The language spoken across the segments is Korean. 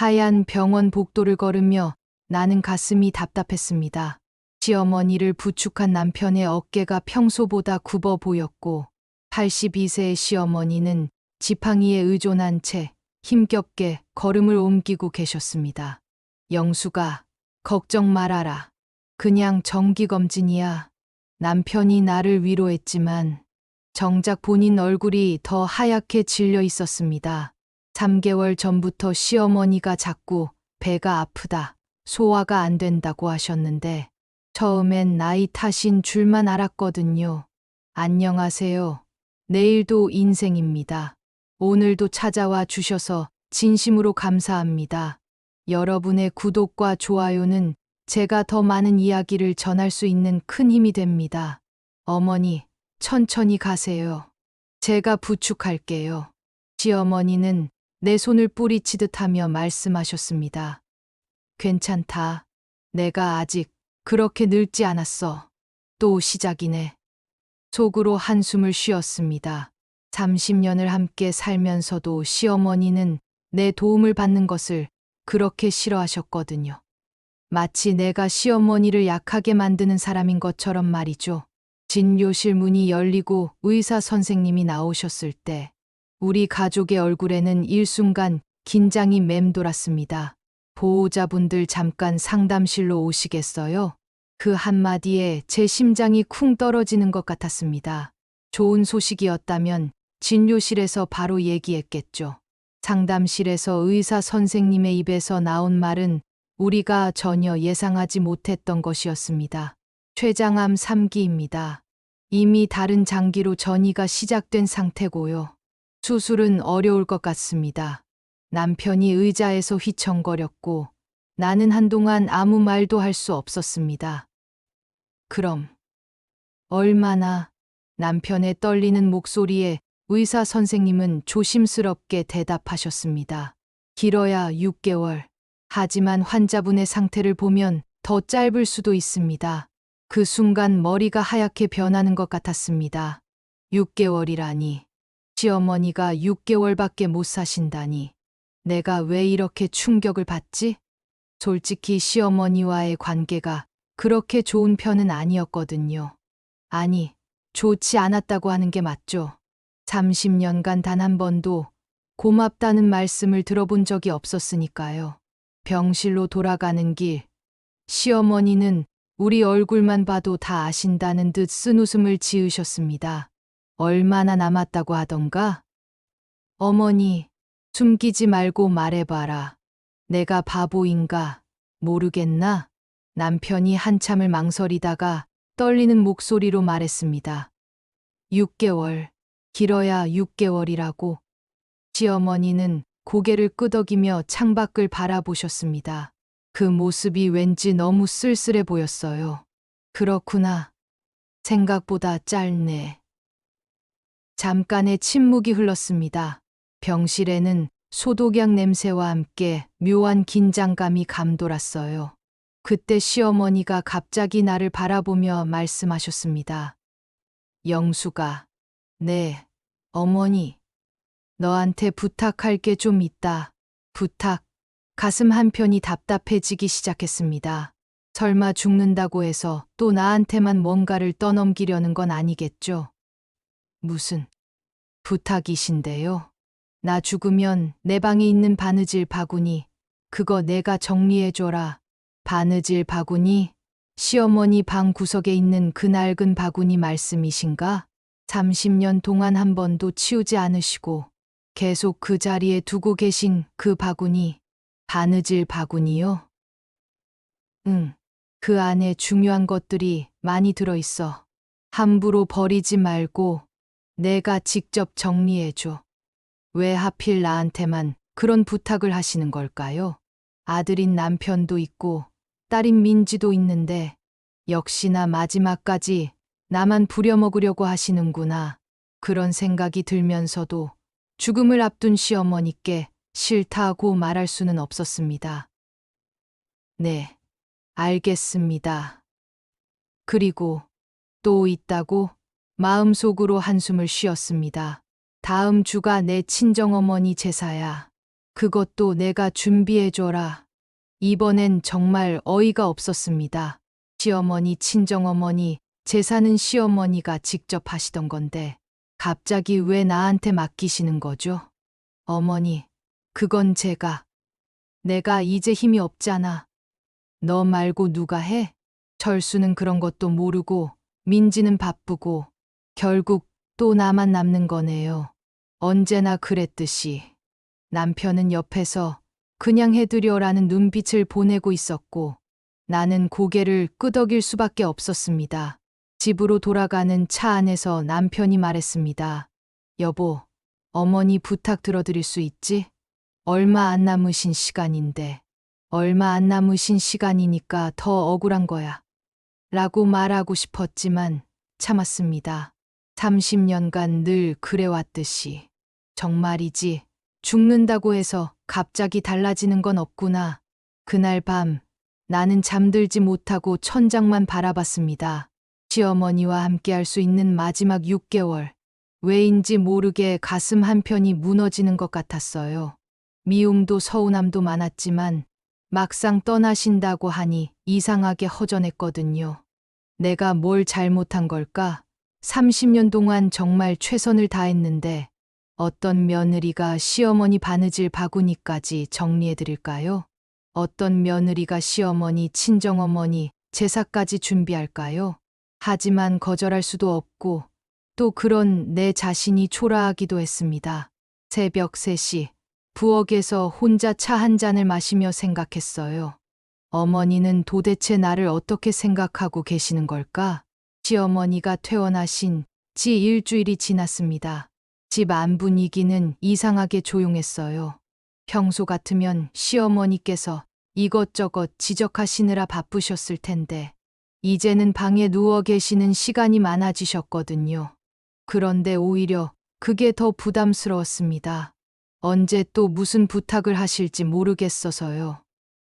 하얀 병원 복도를 걸으며 나는 가슴이 답답했습니다. 시어머니를 부축한 남편의 어깨가 평소보다 굽어 보였고 82세의 시어머니는 지팡이에 의존한 채 힘겹게 걸음을 옮기고 계셨습니다. 영수가 걱정 말아라. 그냥 정기검진이야. 남편이 나를 위로했지만 정작 본인 얼굴이 더 하얗게 질려 있었습니다. 3개월 전부터 시어머니가 자꾸 배가 아프다, 소화가 안 된다고 하셨는데 처음엔 나이 탓인 줄만 알았거든요. 안녕하세요. 내일도 인생입니다. 오늘도 찾아와 주셔서 진심으로 감사합니다. 여러분의 구독과 좋아요는 제가 더 많은 이야기를 전할 수 있는 큰 힘이 됩니다. 어머니, 천천히 가세요. 제가 부축할게요. 시어머니는 내 손을 뿌리치듯 하며 말씀하셨습니다. 괜찮다. 내가 아직 그렇게 늙지 않았어. 또 시작이네. 속으로 한숨을 쉬었습니다. 30년을 함께 살면서도 시어머니는 내 도움을 받는 것을 그렇게 싫어하셨거든요. 마치 내가 시어머니를 약하게 만드는 사람인 것처럼 말이죠. 진료실 문이 열리고 의사 선생님이 나오셨을 때 우리 가족의 얼굴에는 일순간 긴장이 맴돌았습니다. 보호자분들 잠깐 상담실로 오시겠어요? 그 한마디에 제 심장이 쿵 떨어지는 것 같았습니다. 좋은 소식이었다면 진료실에서 바로 얘기했겠죠. 상담실에서 의사 선생님의 입에서 나온 말은 우리가 전혀 예상하지 못했던 것이었습니다. 췌장암 3기입니다. 이미 다른 장기로 전이가 시작된 상태고요. 수술은 어려울 것 같습니다. 남편이 의자에서 휘청거렸고 나는 한동안 아무 말도 할 수 없었습니다. 그럼 얼마나? 남편의 떨리는 목소리에 의사 선생님은 조심스럽게 대답하셨습니다. 길어야 6개월. 하지만 환자분의 상태를 보면 더 짧을 수도 있습니다. 그 순간 머리가 하얗게 변하는 것 같았습니다. 6개월이라니. 시어머니가 6개월밖에 못 사신다니. 내가 왜 이렇게 충격을 받지? 솔직히 시어머니와의 관계가 그렇게 좋은 편은 아니었거든요. 아니, 좋지 않았다고 하는 게 맞죠. 30년간 단 한 번도 고맙다는 말씀을 들어본 적이 없었으니까요. 병실로 돌아가는 길, 시어머니는 우리 얼굴만 봐도 다 아신다는 듯 쓴웃음을 지으셨습니다. 얼마나 남았다고 하던가? 어머니, 숨기지 말고 말해봐라. 내가 바보인가? 모르겠나? 남편이 한참을 망설이다가 떨리는 목소리로 말했습니다. 6개월, 길어야 6개월이라고. 시어머니는 고개를 끄덕이며 창밖을 바라보셨습니다. 그 모습이 왠지 너무 쓸쓸해 보였어요. 그렇구나. 생각보다 짧네. 잠깐의 침묵이 흘렀습니다. 병실에는 소독약 냄새와 함께 묘한 긴장감이 감돌았어요. 그때 시어머니가 갑자기 나를 바라보며 말씀하셨습니다. 영수가, 네, 어머니, 너한테 부탁할 게 좀 있다. 부탁. 가슴 한편이 답답해지기 시작했습니다. 설마 죽는다고 해서 또 나한테만 뭔가를 떠넘기려는 건 아니겠죠? 무슨 부탁이신데요? 나 죽으면 내 방에 있는 바느질 바구니, 그거 내가 정리해줘라. 바느질 바구니? 시어머니 방 구석에 있는 그 낡은 바구니 말씀이신가? 30년 동안 한 번도 치우지 않으시고 계속 그 자리에 두고 계신 그 바구니, 바느질 바구니요? 응, 그 안에 중요한 것들이 많이 들어있어. 함부로 버리지 말고 내가 직접 정리해줘. 왜 하필 나한테만 그런 부탁을 하시는 걸까요? 아들인 남편도 있고 딸인 민지도 있는데 역시나 마지막까지 나만 부려먹으려고 하시는구나. 그런 생각이 들면서도 죽음을 앞둔 시어머니께 싫다고 말할 수는 없었습니다. 네, 알겠습니다. 그리고 또 있다고 마음속으로 한숨을 쉬었습니다. 다음 주가 내 친정어머니 제사야. 그것도 내가 준비해줘라. 이번엔 정말 어이가 없었습니다. 시어머니, 친정어머니, 제사는 시어머니가 직접 하시던 건데 갑자기 왜 나한테 맡기시는 거죠? 어머니, 그건 내가 이제 힘이 없잖아. 너 말고 누가 해? 철수는 그런 것도 모르고 민지는 바쁘고 결국 또 나만 남는 거네요. 언제나 그랬듯이. 남편은 옆에서 그냥 해드려라는 눈빛을 보내고 있었고 나는 고개를 끄덕일 수밖에 없었습니다. 집으로 돌아가는 차 안에서 남편이 말했습니다. 여보, 어머니 부탁 들어드릴 수 있지? 얼마 안 남으신 시간인데. 얼마 안 남으신 시간이니까 더 억울한 거야. 라고 말하고 싶었지만 참았습니다. 30년간 늘 그래왔듯이. 정말이지. 죽는다고 해서 갑자기 달라지는 건 없구나. 그날 밤 나는 잠들지 못하고 천장만 바라봤습니다. 시어머니와 함께할 수 있는 마지막 6개월. 왜인지 모르게 가슴 한편이 무너지는 것 같았어요. 미움도 서운함도 많았지만 막상 떠나신다고 하니 이상하게 허전했거든요. 내가 뭘 잘못한 걸까? 30년 동안 정말 최선을 다했는데 어떤 며느리가 시어머니 바느질 바구니까지 정리해드릴까요? 어떤 며느리가 시어머니, 친정어머니, 제사까지 준비할까요? 하지만 거절할 수도 없고 또 그런 내 자신이 초라하기도 했습니다. 새벽 3시 부엌에서 혼자 차 한 잔을 마시며 생각했어요. 어머니는 도대체 나를 어떻게 생각하고 계시는 걸까? 시어머니가 퇴원하신 지 일주일이 지났습니다. 집 안 분위기는 이상하게 조용했어요. 평소 같으면 시어머니께서 이것저것 지적하시느라 바쁘셨을 텐데 이제는 방에 누워 계시는 시간이 많아지셨거든요. 그런데 오히려 그게 더 부담스러웠습니다. 언제 또 무슨 부탁을 하실지 모르겠어서요.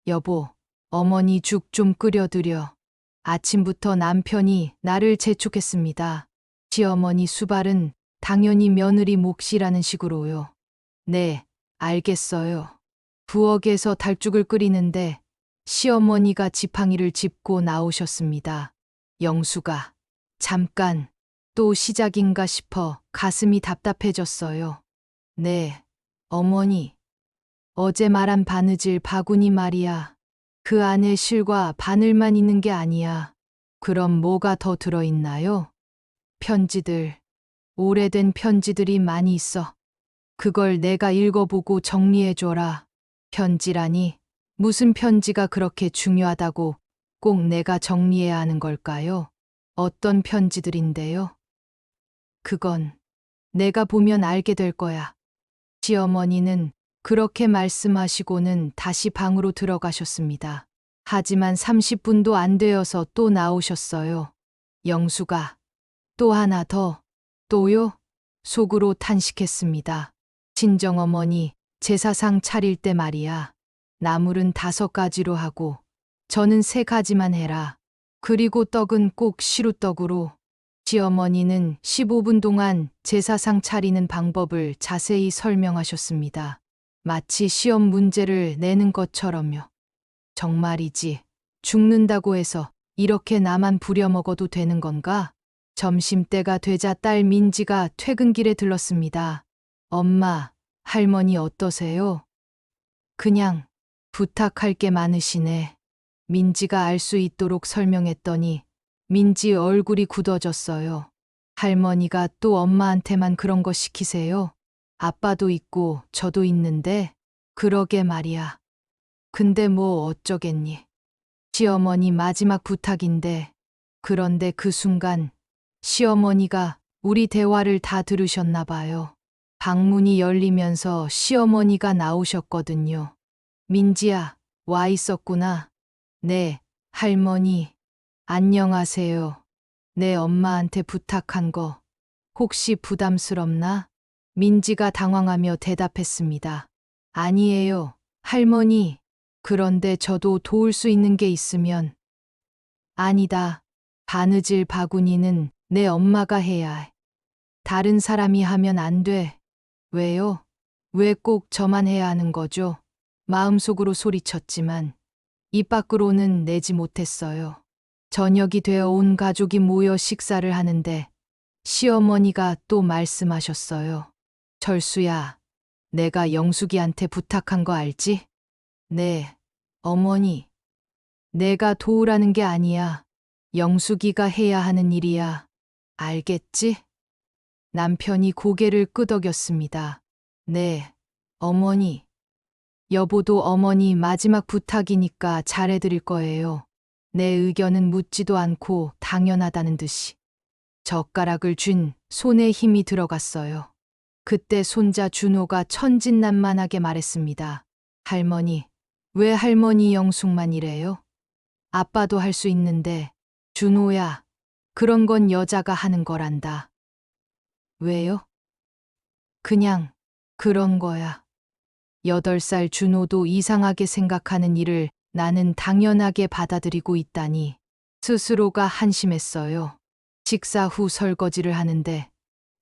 여보, 어머니 죽 좀 끓여드려. 아침부터 남편이 나를 재촉했습니다. 시어머니 수발은 당연히 며느리 몫이라는 식으로요. 네, 알겠어요. 부엌에서 달죽을 끓이는데 시어머니가 지팡이를 짚고 나오셨습니다. 영수가 잠깐 또 시작인가 싶어 가슴이 답답해졌어요. 네, 어머니. 어제 말한 바느질 바구니 말이야. 그 안에 실과 바늘만 있는 게 아니야. 그럼 뭐가 더 들어있나요? 편지들. 오래된 편지들이 많이 있어. 그걸 내가 읽어보고 정리해줘라. 편지라니. 무슨 편지가 그렇게 중요하다고 꼭 내가 정리해야 하는 걸까요? 어떤 편지들인데요? 그건 내가 보면 알게 될 거야. 시어머니는 그렇게 말씀하시고는 다시 방으로 들어가셨습니다. 하지만 30분도 안 되어서 또 나오셨어요. 영수가 또 하나 더, 또요? 속으로 탄식했습니다. 친정어머니 제사상 차릴 때 말이야. 나물은 5가지로 하고 저는 3가지만 해라. 그리고 떡은 꼭 시루떡으로. 시어머니는 15분 동안 제사상 차리는 방법을 자세히 설명하셨습니다. 마치 시험 문제를 내는 것처럼요. 정말이지. 죽는다고 해서 이렇게 나만 부려먹어도 되는 건가? 점심때가 되자 딸 민지가 퇴근길에 들렀습니다. 엄마, 할머니 어떠세요? 그냥 부탁할 게 많으시네. 민지가 알 수 있도록 설명했더니 민지 얼굴이 굳어졌어요. 할머니가 또 엄마한테만 그런 거 시키세요? 아빠도 있고 저도 있는데. 그러게 말이야. 근데 뭐 어쩌겠니. 시어머니 마지막 부탁인데. 그런데 그 순간 시어머니가 우리 대화를 다 들으셨나 봐요. 방문이 열리면서 시어머니가 나오셨거든요. 민지야, 와 있었구나. 네, 할머니. 안녕하세요. 내 엄마한테 부탁한 거 혹시 부담스럽나? 민지가 당황하며 대답했습니다. 아니에요, 할머니. 그런데 저도 도울 수 있는 게 있으면. 아니다. 바느질 바구니는 내 엄마가 해야 해. 다른 사람이 하면 안 돼. 왜요? 왜 꼭 저만 해야 하는 거죠? 마음속으로 소리쳤지만 입 밖으로는 내지 못했어요. 저녁이 되어 온 가족이 모여 식사를 하는데 시어머니가 또 말씀하셨어요. 철수야, 내가 영숙이한테 부탁한 거 알지? 네, 어머니. 내가 도우라는 게 아니야. 영숙이가 해야 하는 일이야. 알겠지? 남편이 고개를 끄덕였습니다. 네, 어머니. 여보도 어머니 마지막 부탁이니까 잘해드릴 거예요. 내 의견은 묻지도 않고 당연하다는 듯이. 젓가락을 쥔 손에 힘이 들어갔어요. 그때 손자 준호가 천진난만하게 말했습니다. 할머니, 왜 할머니 영숙만 이래요? 아빠도 할 수 있는데, 준호야, 그런 건 여자가 하는 거란다. 왜요? 그냥 그런 거야. 8살 준호도 이상하게 생각하는 일을 나는 당연하게 받아들이고 있다니 스스로가 한심했어요. 식사 후 설거지를 하는데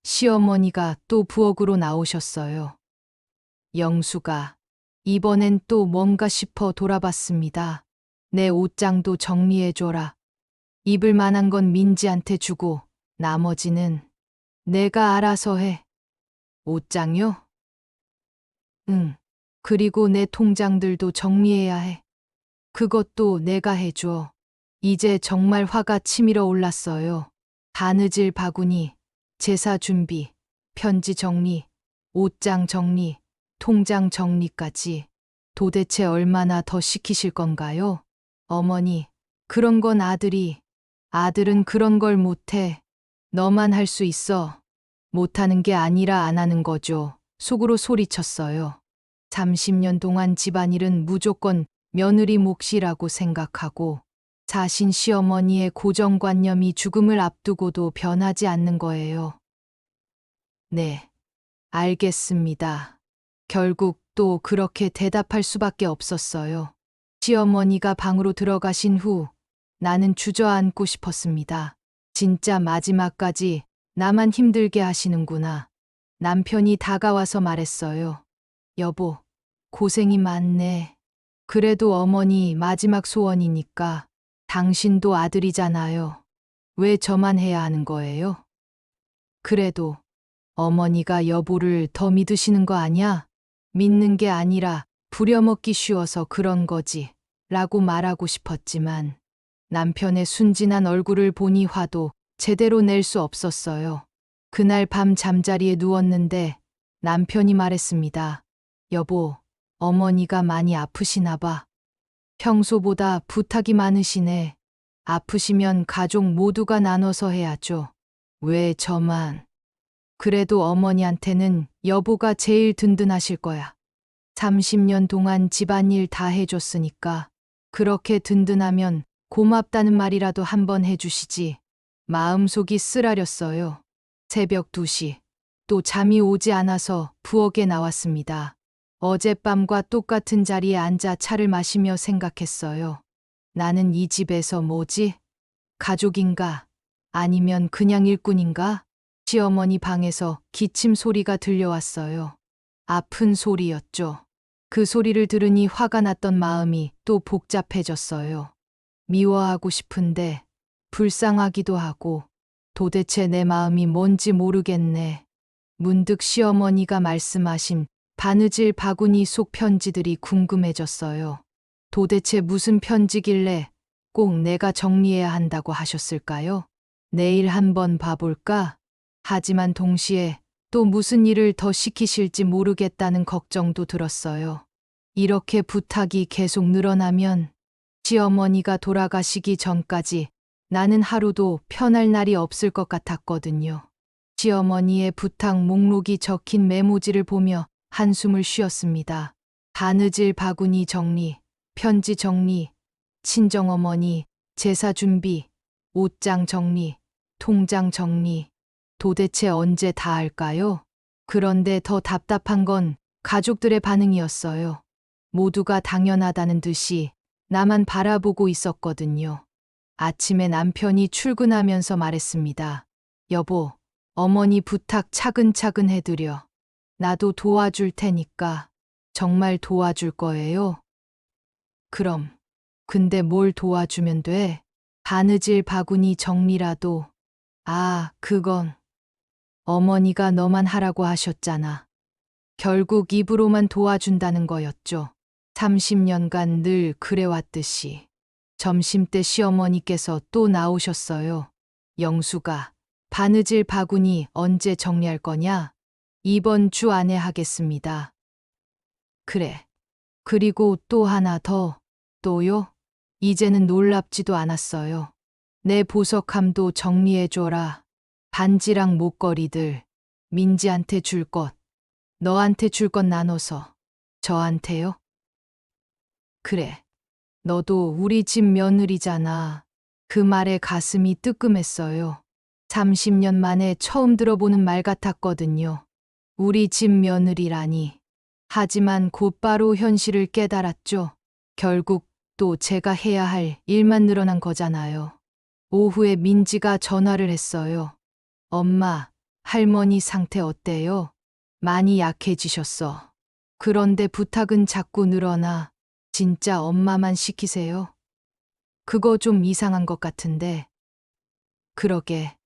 시어머니가 또 부엌으로 나오셨어요. 영수가 이번엔 또 뭔가 싶어 돌아봤습니다. 내 옷장도 정리해줘라. 입을 만한 건 민지한테 주고 나머지는 내가 알아서 해. 옷장요? 응. 그리고 내 통장들도 정리해야 해. 그것도 내가 해줘. 이제 정말 화가 치밀어 올랐어요. 바느질 바구니, 제사 준비, 편지 정리, 옷장 정리, 통장 정리까지. 도대체 얼마나 더 시키실 건가요? 어머니, 그런 건 아들은 그런 걸 못해. 너만 할 수 있어. 못하는 게 아니라 안 하는 거죠. 속으로 소리쳤어요. 30년 동안 집안일은 무조건 며느리 몫이라고 생각하고 자신 시어머니의 고정관념이 죽음을 앞두고도 변하지 않는 거예요. 네, 알겠습니다. 결국 또 그렇게 대답할 수밖에 없었어요. 시어머니가 방으로 들어가신 후 나는 주저앉고 싶었습니다. 진짜 마지막까지 나만 힘들게 하시는구나. 남편이 다가와서 말했어요. 여보, 고생이 많네. 그래도 어머니 마지막 소원이니까 당신도 아들이잖아요. 왜 저만 해야 하는 거예요? 그래도 어머니가 여보를 더 믿으시는 거 아냐? 믿는 게 아니라 부려먹기 쉬워서 그런 거지. 라고 말하고 싶었지만 남편의 순진한 얼굴을 보니 화도 제대로 낼 수 없었어요. 그날 밤 잠자리에 누웠는데 남편이 말했습니다. 여보, 어머니가 많이 아프시나 봐. 평소보다 부탁이 많으시네. 아프시면 가족 모두가 나눠서 해야죠. 왜 저만? 그래도 어머니한테는 여보가 제일 든든하실 거야. 30년 동안 집안일 다 해줬으니까 그렇게 든든하면 고맙다는 말이라도 한번 해주시지. 마음속이 쓰라렸어요. 새벽 2시. 또 잠이 오지 않아서 부엌에 나왔습니다. 어젯밤과 똑같은 자리에 앉아 차를 마시며 생각했어요. 나는 이 집에서 뭐지? 가족인가? 아니면 그냥 일꾼인가? 시어머니 방에서 기침 소리가 들려왔어요. 아픈 소리였죠. 그 소리를 들으니 화가 났던 마음이 또 복잡해졌어요. 미워하고 싶은데 불쌍하기도 하고 도대체 내 마음이 뭔지 모르겠네. 문득 시어머니가 말씀하신 바느질 바구니 속 편지들이 궁금해졌어요. 도대체 무슨 편지길래 꼭 내가 정리해야 한다고 하셨을까요? 내일 한번 봐볼까? 하지만 동시에 또 무슨 일을 더 시키실지 모르겠다는 걱정도 들었어요. 이렇게 부탁이 계속 늘어나면 시어머니가 돌아가시기 전까지 나는 하루도 편할 날이 없을 것 같았거든요. 시어머니의 부탁 목록이 적힌 메모지를 보며 한숨을 쉬었습니다. 바느질 바구니 정리, 편지 정리, 친정어머니, 제사 준비, 옷장 정리, 통장 정리. 도대체 언제 다 할까요? 그런데 더 답답한 건 가족들의 반응이었어요. 모두가 당연하다는 듯이 나만 바라보고 있었거든요. 아침에 남편이 출근하면서 말했습니다. 여보, 어머니 부탁 차근차근 해드려. 나도 도와줄 테니까 정말 도와줄 거예요? 그럼. 근데 뭘 도와주면 돼? 바느질 바구니 정리라도. 아, 그건 어머니가 너만 하라고 하셨잖아. 결국 입으로만 도와준다는 거였죠. 30년간 늘 그래왔듯이. 점심때 시어머니께서 또 나오셨어요. 영수가, 바느질 바구니 언제 정리할 거냐? 이번 주 안에 하겠습니다. 그래. 그리고 또 하나 더. 또요? 이제는 놀랍지도 않았어요. 내 보석함도 정리해줘라. 반지랑 목걸이들. 민지한테 줄 것. 너한테 줄 것 나눠서. 저한테요? 그래. 너도 우리 집 며느리잖아. 그 말에 가슴이 뜨끔했어요. 30년 만에 처음 들어보는 말 같았거든요. 우리 집 며느리라니. 하지만 곧바로 현실을 깨달았죠. 결국 또 제가 해야 할 일만 늘어난 거잖아요. 오후에 민지가 전화를 했어요. 엄마, 할머니 상태 어때요? 많이 약해지셨어. 그런데 부탁은 자꾸 늘어나. 진짜 엄마만 시키세요? 그거 좀 이상한 것 같은데. 그러게.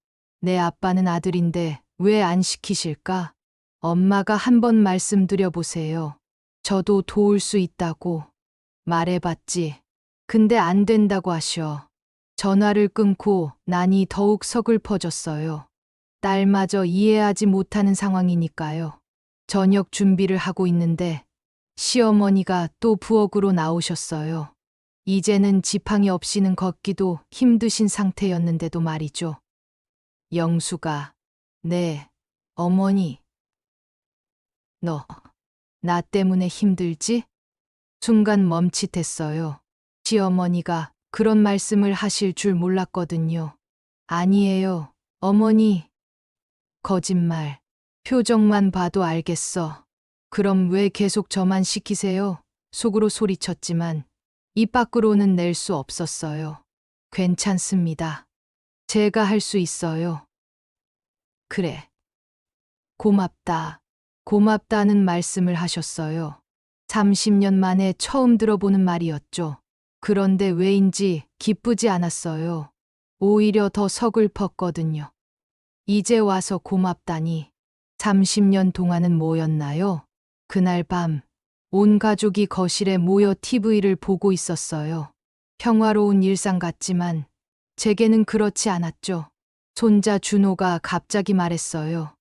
내 아빠는 아들인데 왜 안 시키실까? 엄마가 한번 말씀드려 보세요. 저도 도울 수 있다고. 말해봤지. 근데 안 된다고 하셔. 전화를 끊고 나니 더욱 서글퍼졌어요. 딸마저 이해하지 못하는 상황이니까요. 저녁 준비를 하고 있는데 시어머니가 또 부엌으로 나오셨어요. 이제는 지팡이 없이는 걷기도 힘드신 상태였는데도 말이죠. 영수가, 네, 어머니. 너, 나 때문에 힘들지? 순간 멈칫했어요. 시어머니가 그런 말씀을 하실 줄 몰랐거든요. 아니에요, 어머니. 거짓말. 표정만 봐도 알겠어. 그럼 왜 계속 저만 시키세요? 속으로 소리쳤지만 입 밖으로는 낼 수 없었어요. 괜찮습니다. 제가 할 수 있어요. 그래. 고맙다. 고맙다는 말씀을 하셨어요. 30년 만에 처음 들어보는 말이었죠. 그런데 왜인지 기쁘지 않았어요. 오히려 더 서글펐거든요. 이제 와서 고맙다니. 30년 동안은 뭐였나요? 그날 밤, 온 가족이 거실에 모여 TV를 보고 있었어요. 평화로운 일상 같지만 제게는 그렇지 않았죠. 손자 준호가 갑자기 말했어요.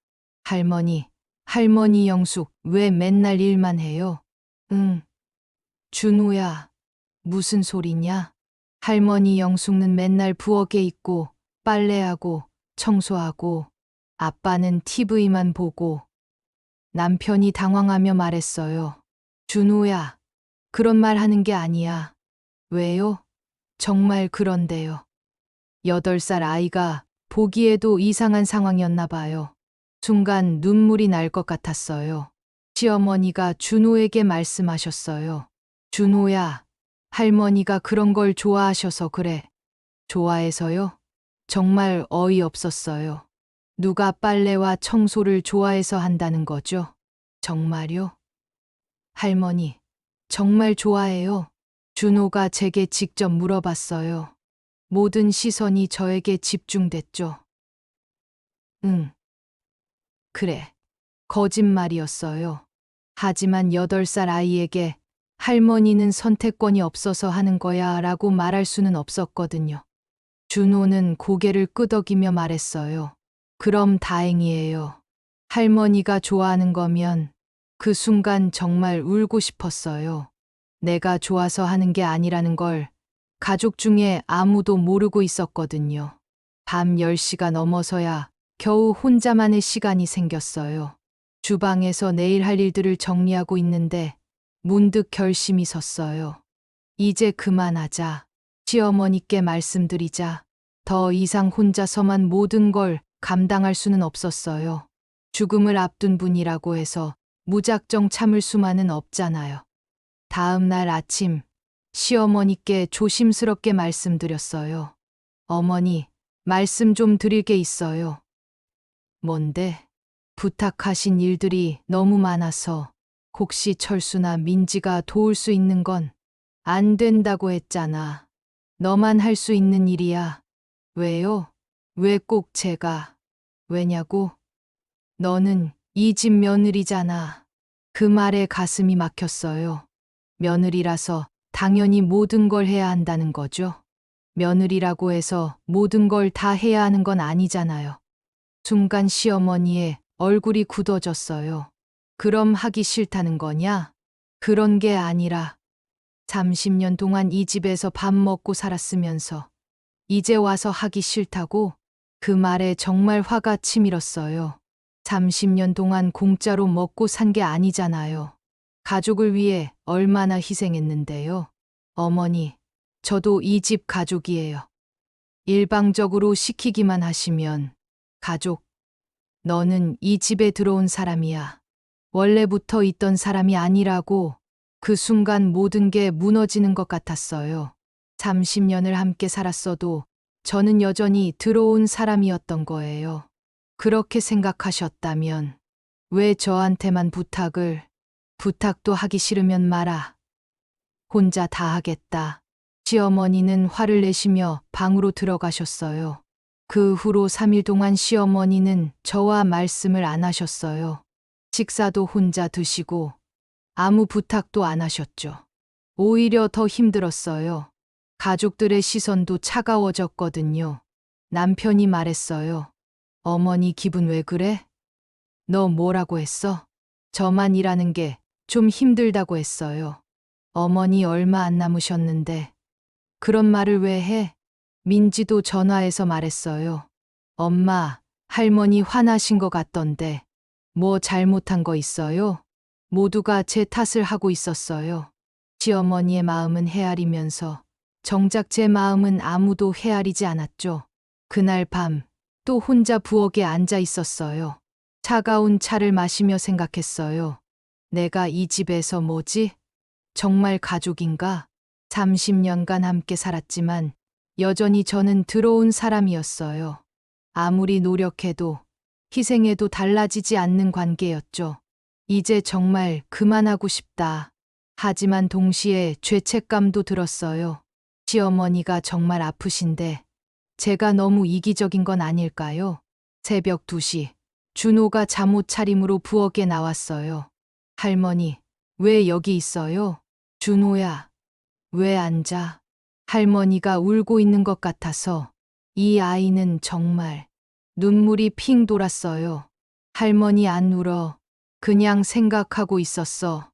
할머니 영숙, 왜 맨날 일만 해요? 응. 준호야, 무슨 소리냐? 할머니 영숙은 맨날 부엌에 있고 빨래하고 청소하고 아빠는 TV만 보고. 남편이 당황하며 말했어요. 준호야, 그런 말 하는 게 아니야. 왜요? 정말 그런데요. 8살 아이가 보기에도 이상한 상황이었나 봐요. 순간 눈물이 날 것 같았어요. 시어머니가 준호에게 말씀하셨어요. 준호야, 할머니가 그런 걸 좋아하셔서 그래. 좋아해서요? 정말 어이없었어요. 누가 빨래와 청소를 좋아해서 한다는 거죠? 정말요? 할머니, 정말 좋아해요. 준호가 제게 직접 물어봤어요. 모든 시선이 저에게 집중됐죠. 응. 그래. 거짓말이었어요. 하지만 8살 아이에게 할머니는 선택권이 없어서 하는 거야 라고 말할 수는 없었거든요. 준호는 고개를 끄덕이며 말했어요. 그럼 다행이에요. 할머니가 좋아하는 거면. 그 순간 정말 울고 싶었어요. 내가 좋아서 하는 게 아니라는 걸 가족 중에 아무도 모르고 있었거든요. 밤 10시가 넘어서야 겨우 혼자만의 시간이 생겼어요. 주방에서 내일 할 일들을 정리하고 있는데 문득 결심이 섰어요. 이제 그만하자. 시어머니께 말씀드리자. 더 이상 혼자서만 모든 걸 감당할 수는 없었어요. 죽음을 앞둔 분이라고 해서 무작정 참을 수만은 없잖아요. 다음 날 아침, 시어머니께 조심스럽게 말씀드렸어요. 어머니, 말씀 좀 드릴 게 있어요. 뭔데? 부탁하신 일들이 너무 많아서 혹시 철수나 민지가 도울 수 있는 건 안 된다고 했잖아. 너만 할 수 있는 일이야. 왜요? 왜 꼭 제가? 왜냐고? 너는 이 집 며느리잖아. 그 말에 가슴이 막혔어요. 며느리라서 당연히 모든 걸 해야 한다는 거죠. 며느리라고 해서 모든 걸 다 해야 하는 건 아니잖아요. 순간 시어머니의 얼굴이 굳어졌어요. 그럼 하기 싫다는 거냐? 그런 게 아니라 30년 동안 이 집에서 밥 먹고 살았으면서 이제 와서 하기 싫다고? 그 말에 정말 화가 치밀었어요. 30년 동안 공짜로 먹고 산 게 아니잖아요. 가족을 위해 얼마나 희생했는데요. 어머니, 저도 이 집 가족이에요. 일방적으로 시키기만 하시면 가족, 너는 이 집에 들어온 사람이야. 원래부터 있던 사람이 아니라고. 그 순간 모든 게 무너지는 것 같았어요. 30년을 함께 살았어도 저는 여전히 들어온 사람이었던 거예요. 그렇게 생각하셨다면 왜 저한테만 부탁도 하기 싫으면 마라. 혼자 다 하겠다. 시어머니는 화를 내시며 방으로 들어가셨어요. 그 후로 3일 동안 시어머니는 저와 말씀을 안 하셨어요. 식사도 혼자 드시고 아무 부탁도 안 하셨죠. 오히려 더 힘들었어요. 가족들의 시선도 차가워졌거든요. 남편이 말했어요. 어머니 기분 왜 그래? 너 뭐라고 했어? 저만 일하는 게 좀 힘들다고 했어요. 어머니 얼마 안 남으셨는데 그런 말을 왜 해? 민지도 전화해서 말했어요. 엄마, 할머니 화나신 것 같던데 뭐 잘못한 거 있어요? 모두가 제 탓을 하고 있었어요. 시어머니의 마음은 헤아리면서 정작 제 마음은 아무도 헤아리지 않았죠. 그날 밤 또 혼자 부엌에 앉아 있었어요. 차가운 차를 마시며 생각했어요. 내가 이 집에서 뭐지? 정말 가족인가? 30년간 함께 살았지만 여전히 저는 들어온 사람이었어요. 아무리 노력해도 희생해도 달라지지 않는 관계였죠. 이제 정말 그만하고 싶다. 하지만 동시에 죄책감도 들었어요. 시어머니가 정말 아프신데 제가 너무 이기적인 건 아닐까요? 새벽 2시, 준호가 잠옷 차림으로 부엌에 나왔어요. 할머니, 왜 여기 있어요? 준호야, 왜 앉아? 할머니가 울고 있는 것 같아서 이 아이는 정말 눈물이 핑 돌았어요. 할머니 안 울어. 그냥 생각하고 있었어.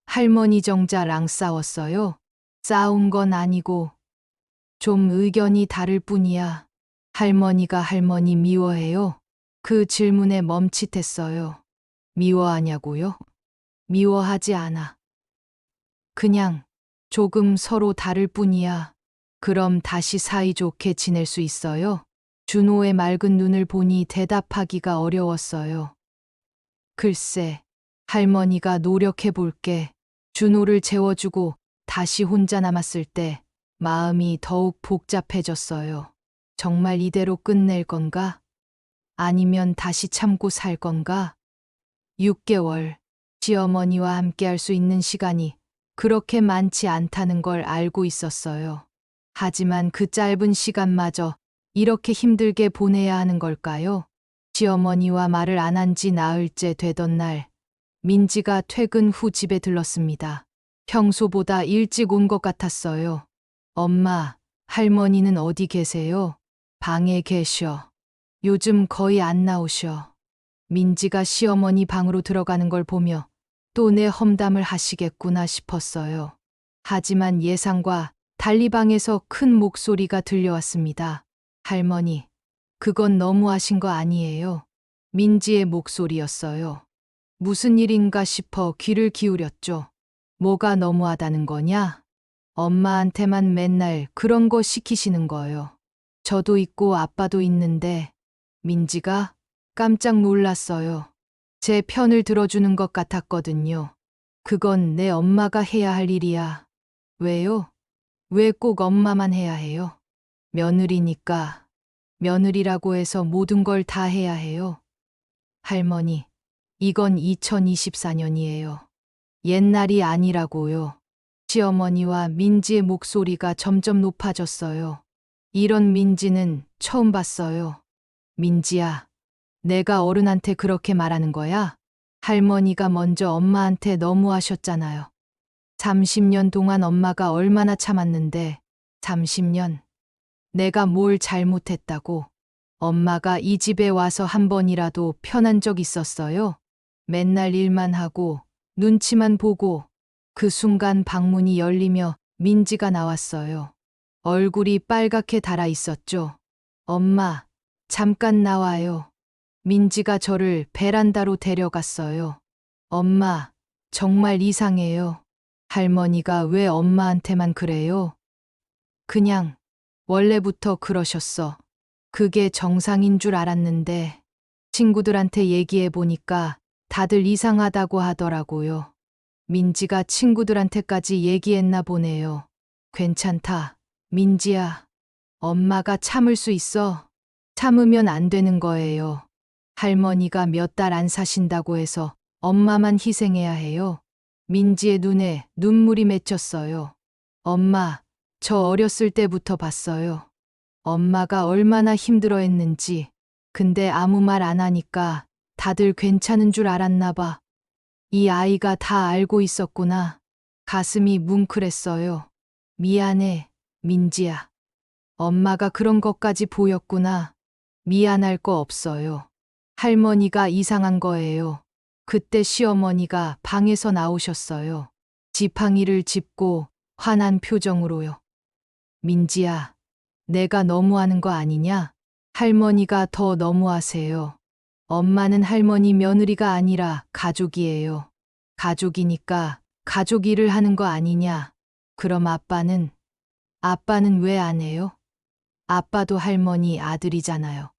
할머니 정자랑 싸웠어요? 싸운 건 아니고 좀 의견이 다를 뿐이야. 할머니가 할머니 미워해요? 그 질문에 멈칫했어요. 미워하냐고요? 미워하지 않아. 그냥 조금 서로 다를 뿐이야. 그럼 다시 사이좋게 지낼 수 있어요? 준호의 맑은 눈을 보니 대답하기가 어려웠어요. 글쎄, 할머니가 노력해 볼게. 준호를 재워주고 다시 혼자 남았을 때 마음이 더욱 복잡해졌어요. 정말 이대로 끝낼 건가? 아니면 다시 참고 살 건가? 6개월, 시어머니와 함께 할 수 있는 시간이 그렇게 많지 않다는 걸 알고 있었어요. 하지만 그 짧은 시간마저 이렇게 힘들게 보내야 하는 걸까요? 시어머니와 말을 안 한 지 나흘째 되던 날, 민지가 퇴근 후 집에 들렀습니다. 평소보다 일찍 온 것 같았어요. 엄마, 할머니는 어디 계세요? 방에 계셔. 요즘 거의 안 나오셔. 민지가 시어머니 방으로 들어가는 걸 보며 또 내 험담을 하시겠구나 싶었어요. 하지만 예상과 달리 방에서 큰 목소리가 들려왔습니다. 할머니, 그건 너무하신 거 아니에요? 민지의 목소리였어요. 무슨 일인가 싶어 귀를 기울였죠. 뭐가 너무하다는 거냐? 엄마한테만 맨날 그런 거 시키시는 거요. 저도 있고 아빠도 있는데 민지가 깜짝 놀랐어요. 제 편을 들어주는 것 같았거든요. 그건 내 엄마가 해야 할 일이야. 왜요? 왜 꼭 엄마만 해야 해요? 며느리니까. 며느리라고 해서 모든 걸 다 해야 해요. 할머니, 이건 2024년이에요. 옛날이 아니라고요. 시어머니와 민지의 목소리가 점점 높아졌어요. 이런 민지는 처음 봤어요. 민지야, 내가 어른한테 그렇게 말하는 거야? 할머니가 먼저 엄마한테 너무하셨잖아요. 30년 동안 엄마가 얼마나 참았는데, 30년. 내가 뭘 잘못했다고. 엄마가 이 집에 와서 한 번이라도 편한 적 있었어요? 맨날 일만 하고, 눈치만 보고, 그 순간 방문이 열리며 민지가 나왔어요. 얼굴이 빨갛게 달아 있었죠. 엄마, 잠깐 나와요. 민지가 저를 베란다로 데려갔어요. 엄마, 정말 이상해요. 할머니가 왜 엄마한테만 그래요? 그냥, 원래부터 그러셨어. 그게 정상인 줄 알았는데, 친구들한테 얘기해 보니까 다들 이상하다고 하더라고요. 민지가 친구들한테까지 얘기했나 보네요. 괜찮다. 민지야. 엄마가 참을 수 있어. 참으면 안 되는 거예요. 할머니가 몇 달 안 사신다고 해서 엄마만 희생해야 해요. 민지의 눈에 눈물이 맺혔어요. 엄마, 저 어렸을 때부터 봤어요. 엄마가 얼마나 힘들어 했는지. 근데 아무 말 안 하니까 다들 괜찮은 줄 알았나 봐. 이 아이가 다 알고 있었구나. 가슴이 뭉클했어요. 미안해, 민지야. 엄마가 그런 것까지 보였구나. 미안할 거 없어요. 할머니가 이상한 거예요. 그때 시어머니가 방에서 나오셨어요. 지팡이를 짚고 화난 표정으로요. 민지야, 내가 너무하는 거 아니냐? 할머니가 더 너무하세요. 엄마는 할머니 며느리가 아니라 가족이에요. 가족이니까 가족 일을 하는 거 아니냐? 그럼 아빠는 왜 안 해요? 아빠도 할머니 아들이잖아요.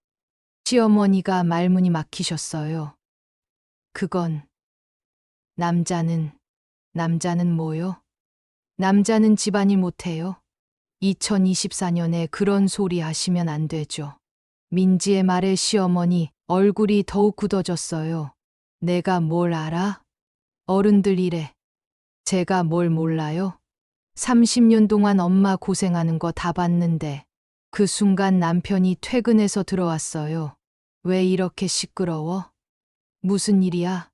시어머니가 말문이 막히셨어요. 그건 남자는 뭐요? 남자는 집안일 못해요. 2024년에 그런 소리 하시면 안 되죠. 민지의 말에 시어머니 얼굴이 더욱 굳어졌어요. 내가 뭘 알아? 어른들 이래. 제가 뭘 몰라요? 30년 동안 엄마 고생하는 거 다 봤는데 그 순간 남편이 퇴근해서 들어왔어요. 왜 이렇게 시끄러워? 무슨 일이야?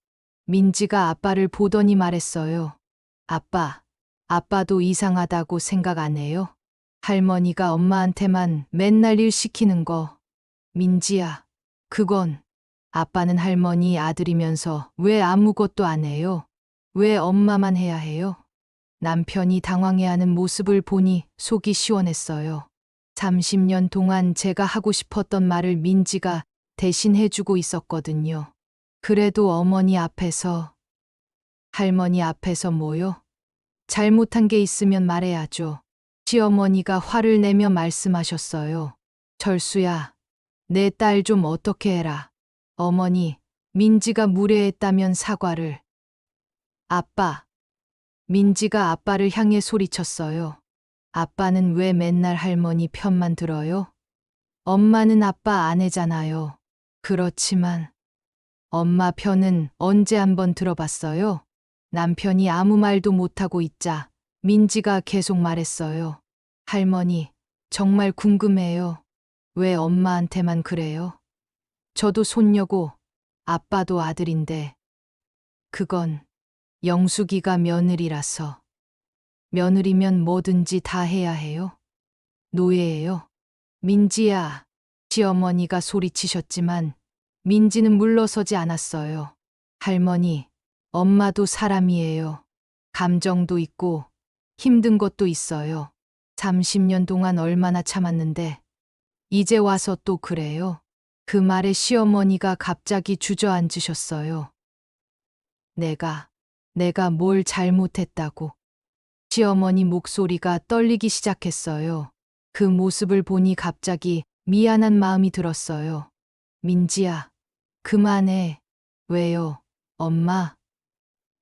민지가 아빠를 보더니 말했어요. 아빠도 이상하다고 생각 안 해요? 할머니가 엄마한테만 맨날 일 시키는 거. 민지야, 그건 아빠는 할머니 아들이면서 왜 아무것도 안 해요? 왜 엄마만 해야 해요? 남편이 당황해하는 모습을 보니 속이 시원했어요. 30년 동안 제가 하고 싶었던 말을 민지가 대신 해주고 있었거든요. 그래도 어머니 앞에서, 할머니 앞에서 뭐요? 잘못한 게 있으면 말해야죠. 시어머니가 화를 내며 말씀하셨어요. 철수야, 내 딸 좀 어떻게 해라. 어머니, 민지가 무례했다면 사과를. 아빠. 민지가 아빠를 향해 소리쳤어요. 아빠는 왜 맨날 할머니 편만 들어요? 엄마는 아빠 아내잖아요. 그렇지만 엄마 편은 언제 한번 들어봤어요? 남편이 아무 말도 못하고 있자 민지가 계속 말했어요. 할머니, 정말 궁금해요. 왜 엄마한테만 그래요? 저도 손녀고 아빠도 아들인데. 그건 영숙이가 며느리라서. 며느리면 뭐든지 다 해야 해요. 노예예요. 민지야, 시어머니가 소리치셨지만 민지는 물러서지 않았어요. 할머니, 엄마도 사람이에요. 감정도 있고 힘든 것도 있어요. 30년 동안 얼마나 참았는데 이제 와서 또 그래요. 그 말에 시어머니가 갑자기 주저앉으셨어요. 내가 뭘 잘못했다고. 시어머니 목소리가 떨리기 시작했어요. 그 모습을 보니 갑자기 미안한 마음이 들었어요. 민지야, 그만해. 왜요, 엄마?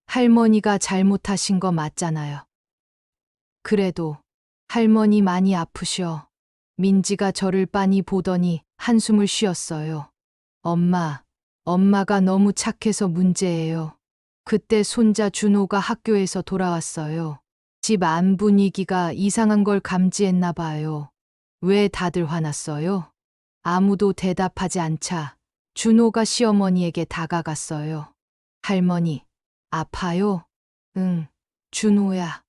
할머니가 잘못하신 거 맞잖아요. 그래도 할머니 많이 아프셔. 민지가 저를 빤히 보더니 한숨을 쉬었어요. 엄마, 엄마가 너무 착해서 문제예요. 그때 손자 준호가 학교에서 돌아왔어요. 집 안 분위기가 이상한 걸 감지했나 봐요. 왜 다들 화났어요? 아무도 대답하지 않자 준호가 시어머니에게 다가갔어요. 할머니, 아파요? 응, 준호야.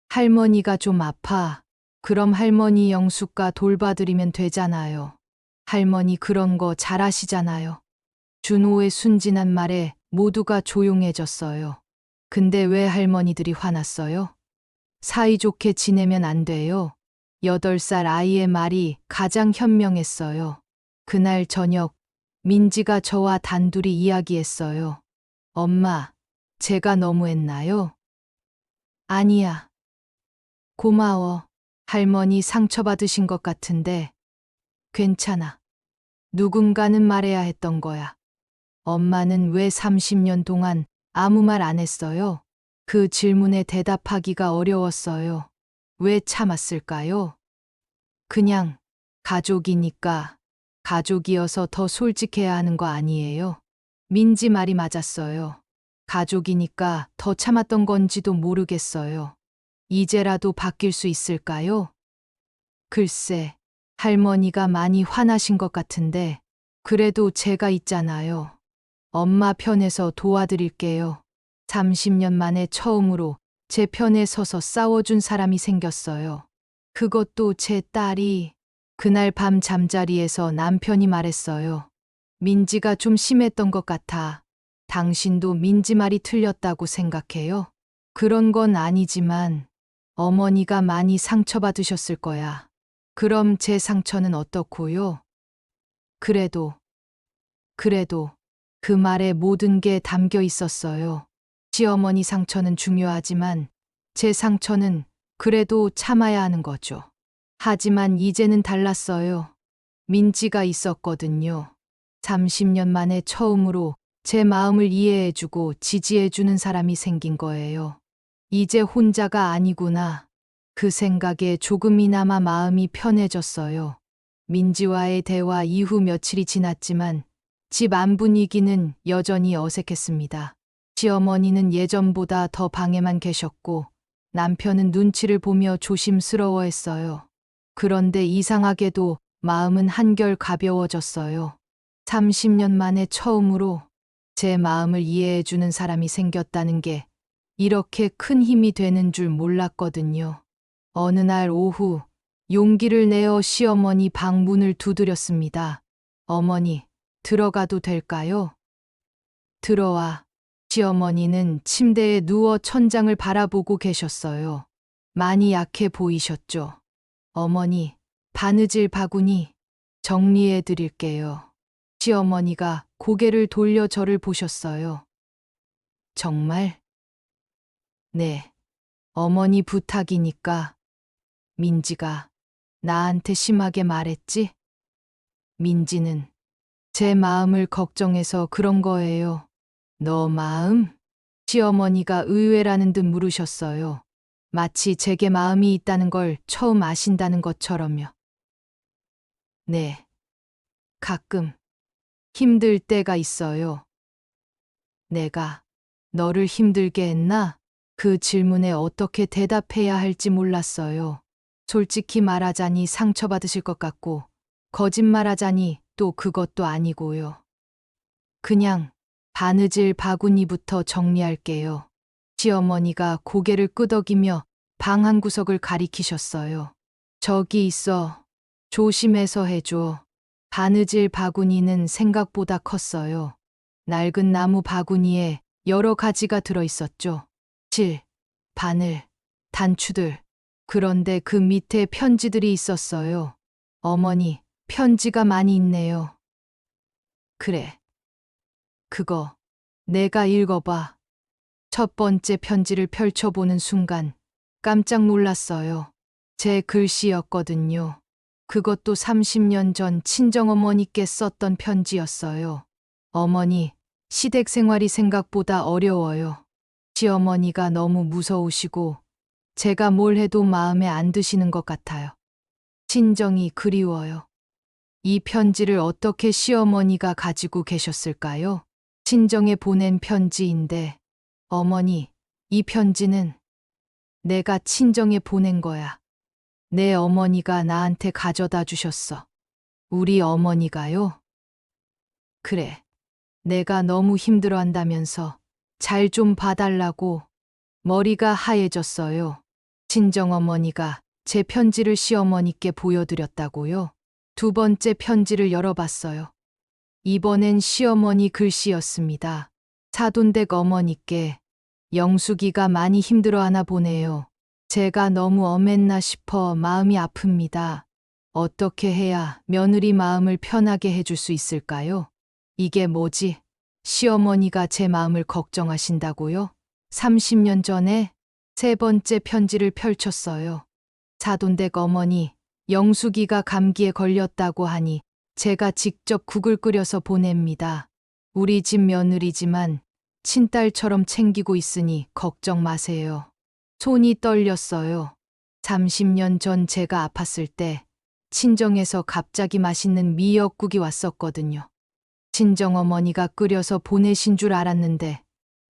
할머니가 좀 아파. 그럼 할머니 영숙과 돌봐드리면 되잖아요. 할머니 그런 거 잘하시잖아요. 준호의 순진한 말에 모두가 조용해졌어요. 근데 왜 할머니들이 화났어요? 사이좋게 지내면 안 돼요. 8살 아이의 말이 가장 현명했어요. 그날 저녁, 민지가 저와 단둘이 이야기했어요. 엄마, 제가 너무했나요? 아니야. 고마워. 할머니 상처받으신 것 같은데. 괜찮아. 누군가는 말해야 했던 거야. 엄마는 왜 30년 동안 아무 말 안 했어요? 그 질문에 대답하기가 어려웠어요. 왜 참았을까요? 그냥 가족이니까, 가족이어서 더 솔직해야 하는 거 아니에요? 민지 말이 맞았어요. 가족이니까 더 참았던 건지도 모르겠어요. 이제라도 바뀔 수 있을까요? 글쎄, 할머니가 많이 화나신 것 같은데, 그래도 제가 있잖아요. 엄마 편에서 도와드릴게요. 30년 만에 처음으로 제 편에 서서 싸워준 사람이 생겼어요. 그것도 제 딸이. 그날 밤 잠자리에서 남편이 말했어요. 민지가 좀 심했던 것 같아. 당신도 민지 말이 틀렸다고 생각해요? 그런 건 아니지만 어머니가 많이 상처받으셨을 거야. 그럼 제 상처는 어떻고요? 그래도 그 말에 모든 게 담겨 있었어요. 시어머니 상처는 중요하지만 제 상처는 그래도 참아야 하는 거죠. 하지만 이제는 달랐어요. 민지가 있었거든요. 30년 만에 처음으로 제 마음을 이해해주고 지지해주는 사람이 생긴 거예요. 이제 혼자가 아니구나. 그 생각에 조금이나마 마음이 편해졌어요. 민지와의 대화 이후 며칠이 지났지만 집 안 분위기는 여전히 어색했습니다. 시어머니는 예전보다 더 방에만 계셨고 남편은 눈치를 보며 조심스러워했어요. 그런데 이상하게도 마음은 한결 가벼워졌어요. 30년 만에 처음으로 제 마음을 이해해주는 사람이 생겼다는 게 이렇게 큰 힘이 되는 줄 몰랐거든요. 어느 날 오후 용기를 내어 시어머니 방 문을 두드렸습니다. 어머니, 들어가도 될까요? 들어와. 시어머니는 침대에 누워 천장을 바라보고 계셨어요. 많이 약해 보이셨죠? 어머니, 바느질 바구니 정리해 드릴게요. 시어머니가 고개를 돌려 저를 보셨어요. 정말? 네. 어머니 부탁이니까. 민지가 나한테 심하게 말했지? 민지는 제 마음을 걱정해서 그런 거예요. 너 마음? 시어머니가 의외라는 듯 물으셨어요. 마치 제게 마음이 있다는 걸 처음 아신다는 것처럼요. 네. 가끔 힘들 때가 있어요. 내가 너를 힘들게 했나? 그 질문에 어떻게 대답해야 할지 몰랐어요. 솔직히 말하자니 상처받으실 것 같고, 거짓말하자니 또 그것도 아니고요. 그냥 바느질 바구니부터 정리할게요. 시어머니가 고개를 끄덕이며 방 한 구석을 가리키셨어요. 저기 있어. 조심해서 해줘. 바느질 바구니는 생각보다 컸어요. 낡은 나무 바구니에 여러 가지가 들어있었죠. 실, 바늘, 단추들. 그런데 그 밑에 편지들이 있었어요. 어머니, 편지가 많이 있네요. 그래. 그거, 내가 읽어봐. 첫 번째 편지를 펼쳐보는 순간 깜짝 놀랐어요. 제 글씨였거든요. 그것도 30년 전 친정어머니께 썼던 편지였어요. 어머니, 시댁 생활이 생각보다 어려워요. 시어머니가 너무 무서우시고 제가 뭘 해도 마음에 안 드시는 것 같아요. 친정이 그리워요. 이 편지를 어떻게 시어머니가 가지고 계셨을까요? 친정에 보낸 편지인데, 어머니, 이 편지는 내가 친정에 보낸 거야. 내 어머니가 나한테 가져다 주셨어. 우리 어머니가요? 그래. 내가 너무 힘들어 한다면서 잘 좀 봐달라고 머리가 하얘졌어요. 친정어머니가 제 편지를 시어머니께 보여드렸다고요. 두 번째 편지를 열어봤어요. 이번엔 시어머니 글씨였습니다. 사돈댁 어머니께 영숙이가 많이 힘들어하나 보네요. 제가 너무 엄했나 싶어 마음이 아픕니다. 어떻게 해야 며느리 마음을 편하게 해줄 수 있을까요? 이게 뭐지? 시어머니가 제 마음을 걱정하신다고요? 30년 전에 세 번째 편지를 펼쳤어요. 사돈댁 어머니, 영숙이가 감기에 걸렸다고 하니 제가 직접 국을 끓여서 보냅니다. 우리 집 며느리지만 친딸처럼 챙기고 있으니 걱정 마세요. 손이 떨렸어요. 30년 전 제가 아팠을 때 친정에서 갑자기 맛있는 미역국이 왔었거든요. 친정어머니가 끓여서 보내신 줄 알았는데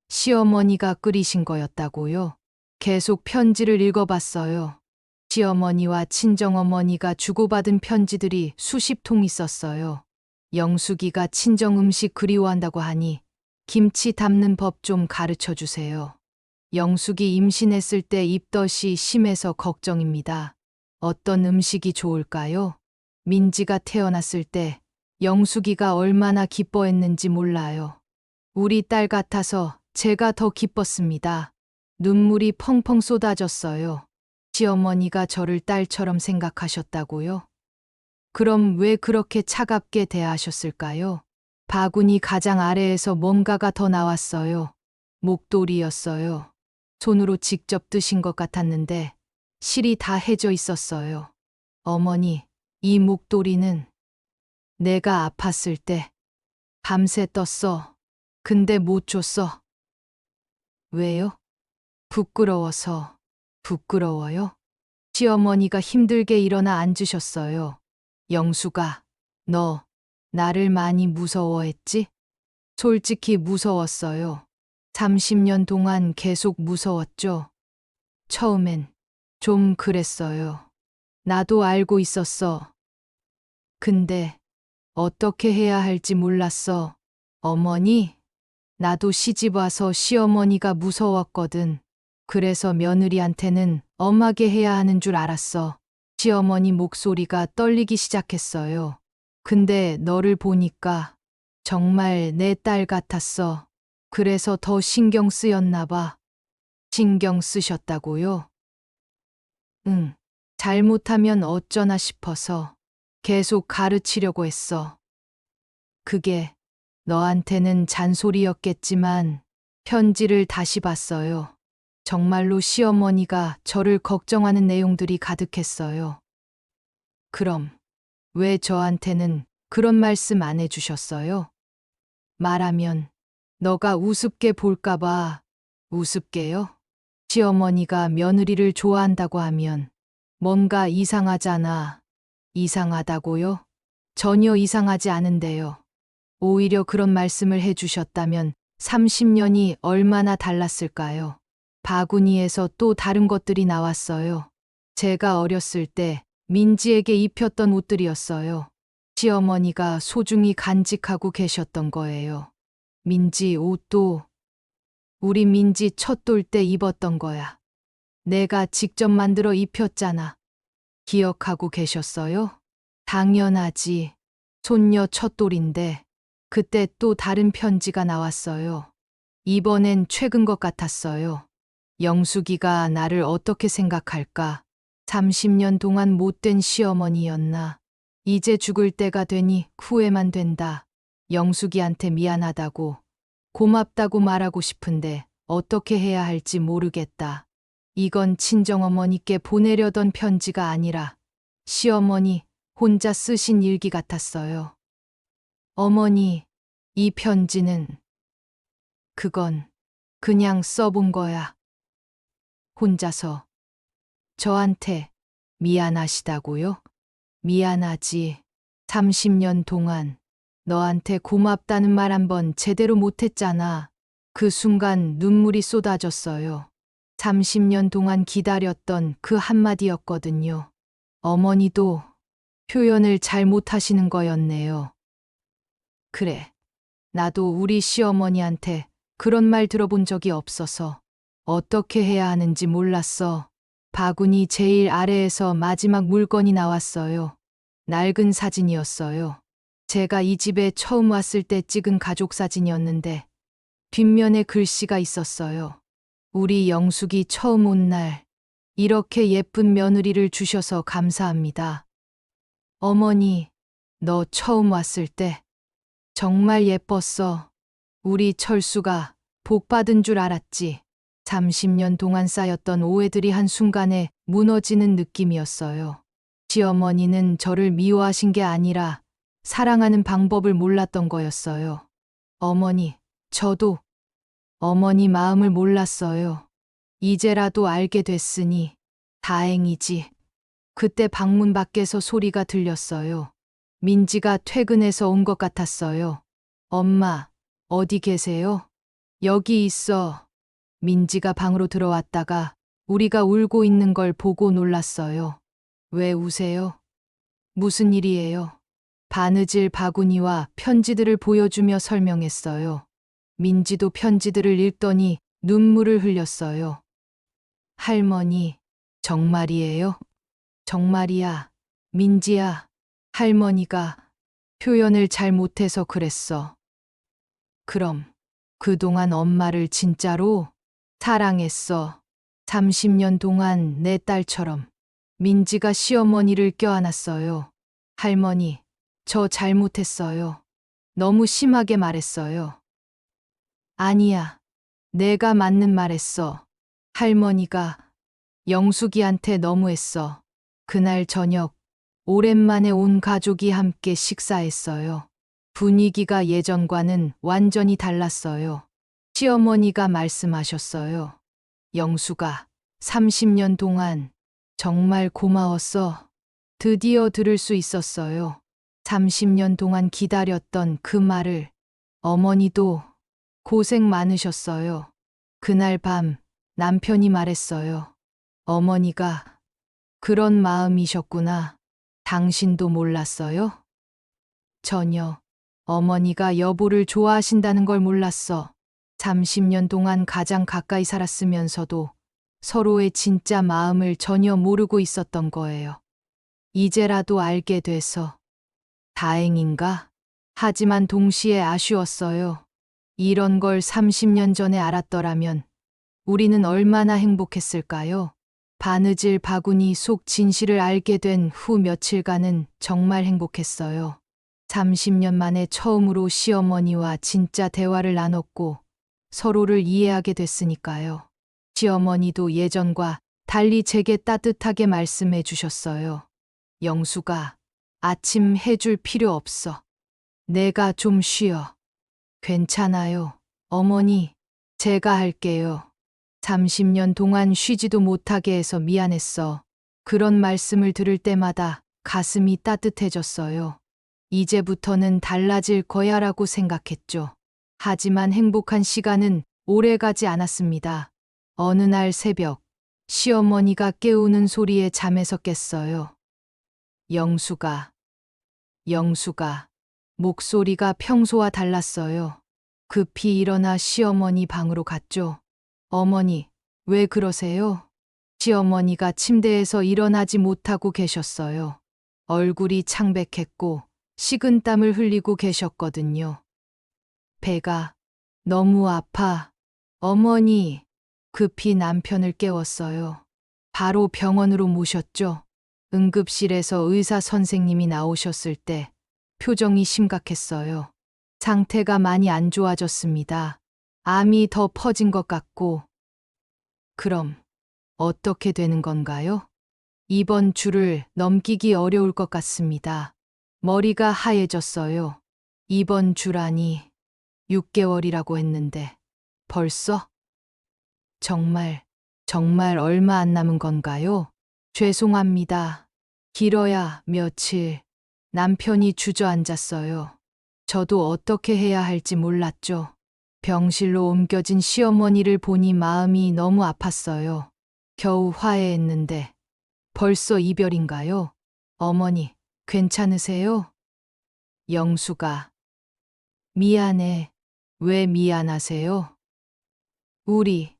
시어머니가 끓이신 거였다고요. 계속 편지를 읽어봤어요. 시어머니와 친정어머니가 주고받은 편지들이 수십 통 있었어요. 영숙이가 친정 음식 그리워한다고 하니 김치 담는 법 좀 가르쳐 주세요. 영숙이 임신했을 때 입덧이 심해서 걱정입니다. 어떤 음식이 좋을까요? 민지가 태어났을 때 영숙이가 얼마나 기뻐했는지 몰라요. 우리 딸 같아서 제가 더 기뻤습니다. 눈물이 펑펑 쏟아졌어요. 시어머니가 저를 딸처럼 생각하셨다고요? 그럼 왜 그렇게 차갑게 대하셨을까요? 바구니 가장 아래에서 뭔가가 더 나왔어요. 목도리였어요. 손으로 직접 뜨신 것 같았는데 실이 다 해져 있었어요. 어머니, 이 목도리는 내가 아팠을 때 밤새 떴어. 근데 못 줬어. 왜요? 부끄러워서. 부끄러워요? 시어머니가 힘들게 일어나 앉으셨어요. 영수가, 너 나를 많이 무서워했지? 솔직히 무서웠어요. 30년 동안 계속 무서웠죠. 처음엔 좀 그랬어요. 나도 알고 있었어. 근데 어떻게 해야 할지 몰랐어. 어머니, 나도 시집 와서 시어머니가 무서웠거든. 그래서 며느리한테는 엄하게 해야 하는 줄 알았어. 시어머니 목소리가 떨리기 시작했어요. 근데 너를 보니까 정말 내 딸 같았어. 그래서 더 신경 쓰였나 봐. 신경 쓰셨다고요? 응. 잘못하면 어쩌나 싶어서 계속 가르치려고 했어. 그게 너한테는 잔소리였겠지만 편지를 다시 봤어요. 정말로 시어머니가 저를 걱정하는 내용들이 가득했어요. 그럼 왜 저한테는 그런 말씀 안 해주셨어요? 말하면 너가 우습게 볼까봐. 우습게요? 시어머니가 며느리를 좋아한다고 하면 뭔가 이상하잖아. 이상하다고요? 전혀 이상하지 않은데요. 오히려 그런 말씀을 해주셨다면 30년이 얼마나 달랐을까요? 바구니에서 또 다른 것들이 나왔어요. 제가 어렸을 때 민지에게 입혔던 옷들이었어요. 시어머니가 소중히 간직하고 계셨던 거예요. 민지 옷도 우리 민지 첫 돌 때 입었던 거야. 내가 직접 만들어 입혔잖아. 기억하고 계셨어요? 당연하지. 손녀 첫 돌인데 그때 또 다른 편지가 나왔어요. 이번엔 최근 것 같았어요. 영숙이가 나를 어떻게 생각할까? 30년 동안 못된 시어머니였나? 이제 죽을 때가 되니 후회만 된다. 영숙이한테 미안하다고, 고맙다고 말하고 싶은데 어떻게 해야 할지 모르겠다. 이건 친정어머니께 보내려던 편지가 아니라 시어머니 혼자 쓰신 일기 같았어요. 어머니, 이 편지는 그건 그냥 써본 거야. 혼자서 저한테 미안하시다고요? 미안하지. 30년 동안 너한테 고맙다는 말 한 번 제대로 못했잖아. 그 순간 눈물이 쏟아졌어요. 30년 동안 기다렸던 그 한마디였거든요. 어머니도 표현을 잘 못하시는 거였네요. 그래. 나도 우리 시어머니한테 그런 말 들어본 적이 없어서 어떻게 해야 하는지 몰랐어. 바구니 제일 아래에서 마지막 물건이 나왔어요. 낡은 사진이었어요. 제가 이 집에 처음 왔을 때 찍은 가족 사진이었는데 뒷면에 글씨가 있었어요. 우리 영숙이 처음 온 날 이렇게 예쁜 며느리를 주셔서 감사합니다. 어머니, 너 처음 왔을 때 정말 예뻤어. 우리 철수가 복 받은 줄 알았지. 30년 동안 쌓였던 오해들이 한순간에 무너지는 느낌이었어요. 시어머니는 저를 미워하신 게 아니라 사랑하는 방법을 몰랐던 거였어요. 어머니, 저도 어머니 마음을 몰랐어요. 이제라도 알게 됐으니 다행이지. 그때 방문 밖에서 소리가 들렸어요. 민지가 퇴근해서 온 것 같았어요. 엄마, 어디 계세요? 여기 있어. 민지가 방으로 들어왔다가 우리가 울고 있는 걸 보고 놀랐어요. 왜 우세요? 무슨 일이에요? 바느질 바구니와 편지들을 보여주며 설명했어요. 민지도 편지들을 읽더니 눈물을 흘렸어요. 할머니, 정말이에요? 정말이야. 민지야, 할머니가 표현을 잘 못해서 그랬어. 그럼 그동안 엄마를 진짜로 사랑했어. 30년 동안 내 딸처럼. 민지가 시어머니를 껴안았어요. 할머니, 저 잘못했어요. 너무 심하게 말했어요. 아니야. 내가 맞는 말했어. 할머니가 영숙이한테 너무했어. 그날 저녁 오랜만에 온 가족이 함께 식사했어요. 분위기가 예전과는 완전히 달랐어요. 시어머니가 말씀하셨어요. 영숙아, 30년 동안 정말 고마웠어. 드디어 들을 수 있었어요. 30년 동안 기다렸던 그 말을. 어머니도 고생 많으셨어요. 그날 밤 남편이 말했어요. 어머니가 그런 마음이셨구나. 당신도 몰랐어요? 전혀. 어머니가 여보를 좋아하신다는 걸 몰랐어. 30년 동안 가장 가까이 살았으면서도 서로의 진짜 마음을 전혀 모르고 있었던 거예요. 이제라도 알게 돼서 다행인가? 하지만 동시에 아쉬웠어요. 이런 걸 30년 전에 알았더라면 우리는 얼마나 행복했을까요? 바느질 바구니 속 진실을 알게 된 후 며칠간은 정말 행복했어요. 30년 만에 처음으로 시어머니와 진짜 대화를 나눴고 서로를 이해하게 됐으니까요. 시어머니도 예전과 달리 제게 따뜻하게 말씀해 주셨어요. 영숙아, 아침 해줄 필요 없어. 내가 좀 쉬어. 괜찮아요. 어머니, 제가 할게요. 30년 동안 쉬지도 못하게 해서 미안했어. 그런 말씀을 들을 때마다 가슴이 따뜻해졌어요. 이제부터는 달라질 거야라고 생각했죠. 하지만 행복한 시간은 오래 가지 않았습니다. 어느 날 새벽, 시어머니가 깨우는 소리에 잠에서 깼어요. 영숙아, 영숙아. 목소리가 평소와 달랐어요. 급히 일어나 시어머니 방으로 갔죠. 어머니, 왜 그러세요? 시어머니가 침대에서 일어나지 못하고 계셨어요. 얼굴이 창백했고 식은땀을 흘리고 계셨거든요. 배가 너무 아파. 어머니, 급히 남편을 깨웠어요. 바로 병원으로 모셨죠. 응급실에서 의사 선생님이 나오셨을 때 표정이 심각했어요. 상태가 많이 안 좋아졌습니다. 암이 더 퍼진 것 같고. 그럼 어떻게 되는 건가요? 이번 주를 넘기기 어려울 것 같습니다. 머리가 하얘졌어요. 이번 주라니 6개월이라고 했는데 벌써? 정말 얼마 안 남은 건가요? 죄송합니다. 길어야 며칠. 남편이 주저앉았어요. 저도 어떻게 해야 할지 몰랐죠. 병실로 옮겨진 시어머니를 보니 마음이 너무 아팠어요. 겨우 화해했는데 벌써 이별인가요? 어머니, 괜찮으세요? 영수가, 미안해. 왜 미안하세요? 우리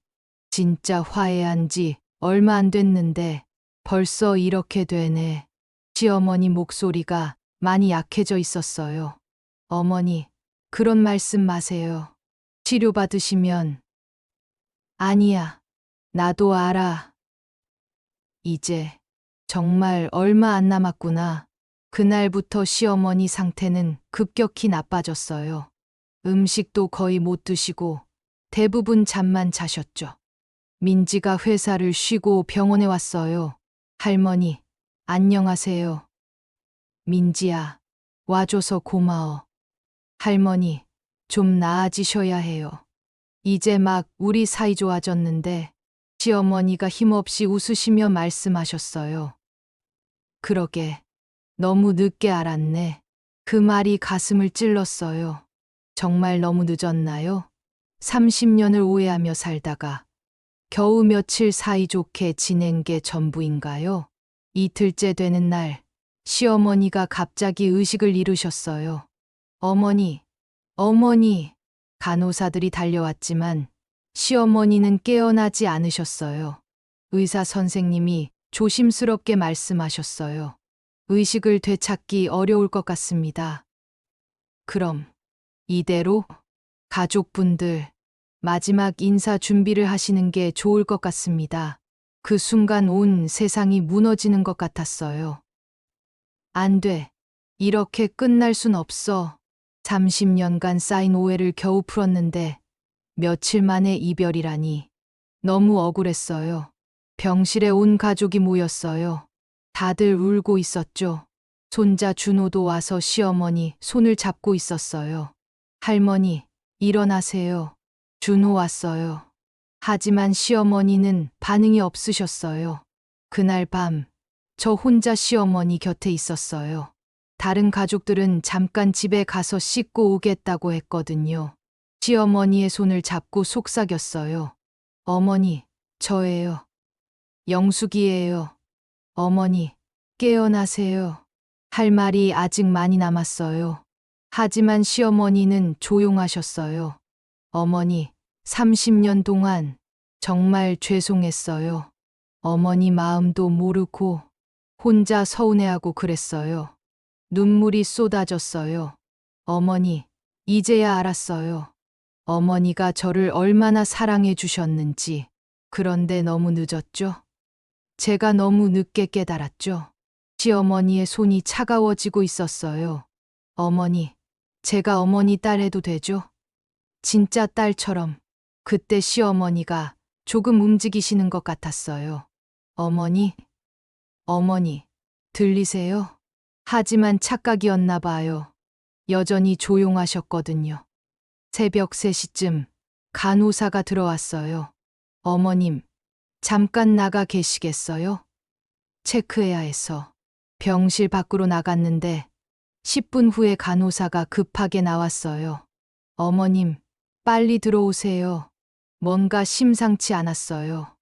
진짜 화해한 지 얼마 안 됐는데 벌써 이렇게 되네. 시어머니 목소리가 많이 약해져 있었어요. 어머니, 그런 말씀 마세요. 치료받으시면. 아니야, 나도 알아. 이제 정말 얼마 안 남았구나. 그날부터 시어머니 상태는 급격히 나빠졌어요. 음식도 거의 못 드시고 대부분 잠만 자셨죠. 민지가 회사를 쉬고 병원에 왔어요. 할머니, 안녕하세요. 민지야, 와줘서 고마워. 할머니, 좀 나아지셔야 해요. 이제 막 우리 사이 좋아졌는데 시어머니가 힘없이 웃으시며 말씀하셨어요. 그러게, 너무 늦게 알았네. 그 말이 가슴을 찔렀어요. 정말 너무 늦었나요? 30년을 오해하며 살다가 겨우 며칠 사이좋게 지낸 게 전부인가요? 이틀째 되는 날, 시어머니가 갑자기 의식을 잃으셨어요. 어머니, 어머니, 간호사들이 달려왔지만 시어머니는 깨어나지 않으셨어요. 의사 선생님이 조심스럽게 말씀하셨어요. 의식을 되찾기 어려울 것 같습니다. 그럼 이대로 가족분들 마지막 인사 준비를 하시는 게 좋을 것 같습니다. 그 순간 온 세상이 무너지는 것 같았어요. 안 돼. 이렇게 끝날 순 없어. 30년간 쌓인 오해를 겨우 풀었는데 며칠 만에 이별이라니. 너무 억울했어요. 병실에 온 가족이 모였어요. 다들 울고 있었죠. 손자 준호도 와서 시어머니 손을 잡고 있었어요. 할머니, 일어나세요. 준호 왔어요. 하지만 시어머니는 반응이 없으셨어요. 그날 밤, 저 혼자 시어머니 곁에 있었어요. 다른 가족들은 잠깐 집에 가서 씻고 오겠다고 했거든요. 시어머니의 손을 잡고 속삭였어요. 어머니, 저예요. 영숙이에요. 어머니, 깨어나세요. 할 말이 아직 많이 남았어요. 하지만 시어머니는 조용하셨어요. 어머니, 30년 동안 정말 죄송했어요. 어머니 마음도 모르고 혼자 서운해하고 그랬어요. 눈물이 쏟아졌어요. 어머니, 이제야 알았어요. 어머니가 저를 얼마나 사랑해 주셨는지. 그런데 너무 늦었죠? 제가 너무 늦게 깨달았죠? 시어머니의 손이 차가워지고 있었어요. 어머니, 제가 어머니 딸 해도 되죠? 진짜 딸처럼. 그때 시어머니가 조금 움직이시는 것 같았어요. 어머니, 어머니, 들리세요? 하지만 착각이었나 봐요. 여전히 조용하셨거든요. 새벽 3시쯤 간호사가 들어왔어요. 어머님, 잠깐 나가 계시겠어요? 체크해야 해서. 병실 밖으로 나갔는데 10분 후에 간호사가 급하게 나왔어요. 어머님, 빨리 들어오세요. 뭔가 심상치 않았어요.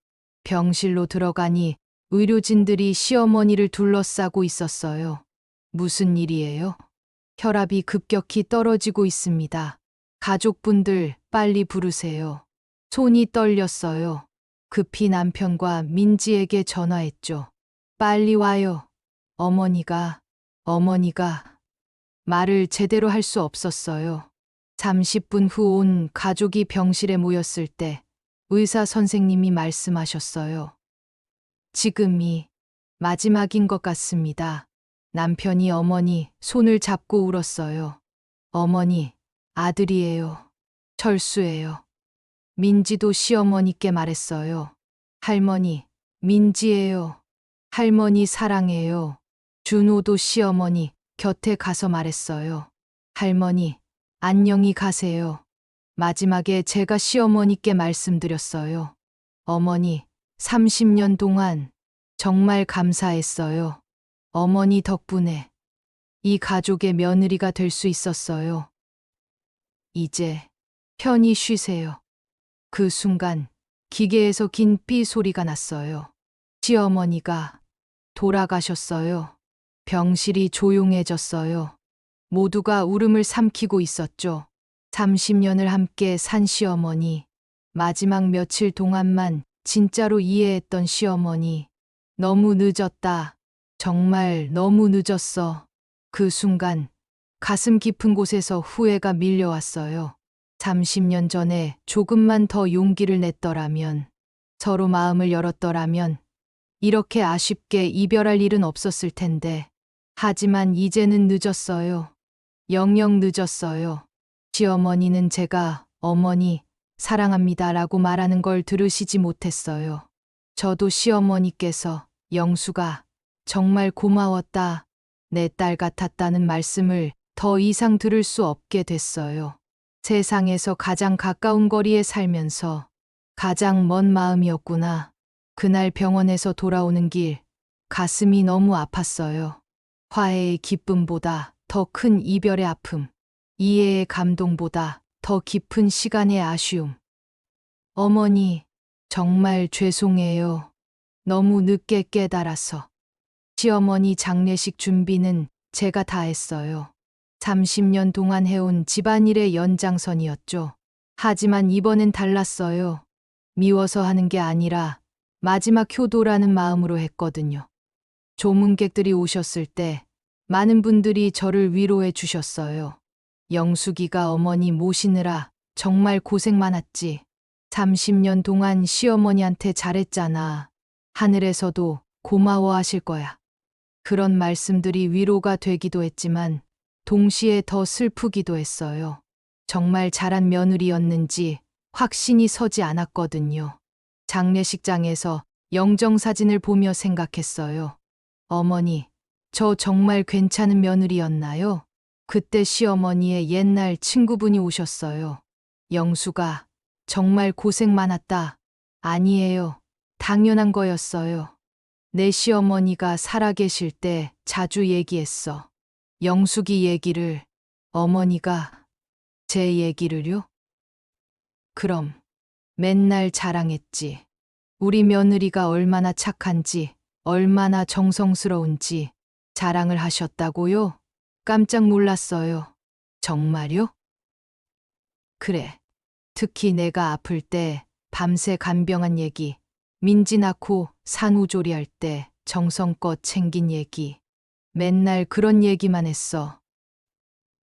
병실로 들어가니 의료진들이 시어머니를 둘러싸고 있었어요. 무슨 일이에요? 혈압이 급격히 떨어지고 있습니다. 가족분들 빨리 부르세요. 손이 떨렸어요. 급히 남편과 민지에게 전화했죠. 빨리 와요. 어머니가 말을 제대로 할 수 없었어요. 30분 후 온 가족이 병실에 모였을 때 의사 선생님이 말씀하셨어요. 지금이 마지막인 것 같습니다. 남편이 어머니 손을 잡고 울었어요. 어머니, 아들이에요. 철수예요. 민지도 시어머니께 말했어요. 할머니, 민지예요. 할머니 사랑해요. 준호도 시어머니 곁에 가서 말했어요. 할머니, 안녕히 가세요. 마지막에 제가 시어머니께 말씀드렸어요. 어머니, 30년 동안 정말 감사했어요. 어머니 덕분에 이 가족의 며느리가 될 수 있었어요. 이제 편히 쉬세요. 그 순간 기계에서 긴 삐 소리가 났어요. 시어머니가 돌아가셨어요. 병실이 조용해졌어요. 모두가 울음을 삼키고 있었죠. 30년을 함께 산 시어머니, 마지막 며칠 동안만 진짜로 이해했던 시어머니. 너무 늦었다. 정말 너무 늦었어. 그 순간 가슴 깊은 곳에서 후회가 밀려왔어요. 30년 전에 조금만 더 용기를 냈더라면, 서로 마음을 열었더라면, 이렇게 아쉽게 이별할 일은 없었을 텐데. 하지만 이제는 늦었어요. 영영 늦었어요. 시어머니는 제가 어머니 사랑합니다라고 말하는 걸 들으시지 못했어요. 저도 시어머니께서 영수가 정말 고마웠다, 내 딸 같았다는 말씀을 더 이상 들을 수 없게 됐어요. 세상에서 가장 가까운 거리에 살면서 가장 먼 마음이었구나. 그날 병원에서 돌아오는 길, 가슴이 너무 아팠어요. 화해의 기쁨보다 더 큰 이별의 아픔, 이해의 감동보다 더 깊은 시간의 아쉬움. 어머니, 정말 죄송해요. 너무 늦게 깨달아서. 시어머니 장례식 준비는 제가 다 했어요. 30년 동안 해온 집안일의 연장선이었죠. 하지만 이번엔 달랐어요. 미워서 하는 게 아니라 마지막 효도라는 마음으로 했거든요. 조문객들이 오셨을 때 많은 분들이 저를 위로해 주셨어요. 영숙이가 어머니 모시느라 정말 고생 많았지. 30년 동안 시어머니한테 잘했잖아. 하늘에서도 고마워하실 거야. 그런 말씀들이 위로가 되기도 했지만 동시에 더 슬프기도 했어요. 정말 잘한 며느리였는지 확신이 서지 않았거든요. 장례식장에서 영정사진을 보며 생각했어요. 어머니, 저 정말 괜찮은 며느리였나요? 그때 시어머니의 옛날 친구분이 오셨어요. 영수가 정말 고생 많았다. 아니에요. 당연한 거였어요. 내 시어머니가 살아계실 때 자주 얘기했어. 영숙이 얘기를. 어머니가 제 얘기를요? 그럼 맨날 자랑했지. 우리 며느리가 얼마나 착한지, 얼마나 정성스러운지 자랑을 하셨다고요? 깜짝 놀랐어요. 정말요? 그래. 특히 내가 아플 때 밤새 간병한 얘기, 민지 낳고 산후조리할 때 정성껏 챙긴 얘기. 맨날 그런 얘기만 했어.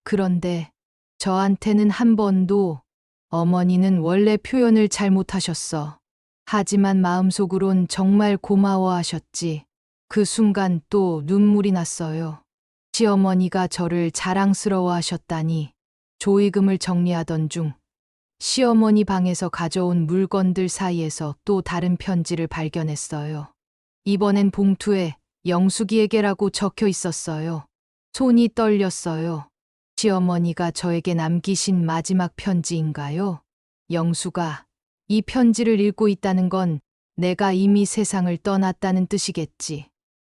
그런데 저한테는 한 번도 어머니는 원래 표현을 잘못하셨어. 하지만 마음속으론 정말 고마워하셨지. 그 순간 또 눈물이 났어요. 시어머니가 저를 자랑스러워하셨다니. 조의금을 정리하던 중 시어머니 방에서 가져온 물건들 사이에서 또 다른 편지를 발견했어요. 이번엔 봉투에 영숙이에게라고 적혀 있었어요. 손이 떨렸어요. 시어머니가 저에게 남기신 마지막 편지인가요? 영수가 이 편지를 읽고 있다는 건 내가 이미 세상을 떠났다는 뜻이겠지.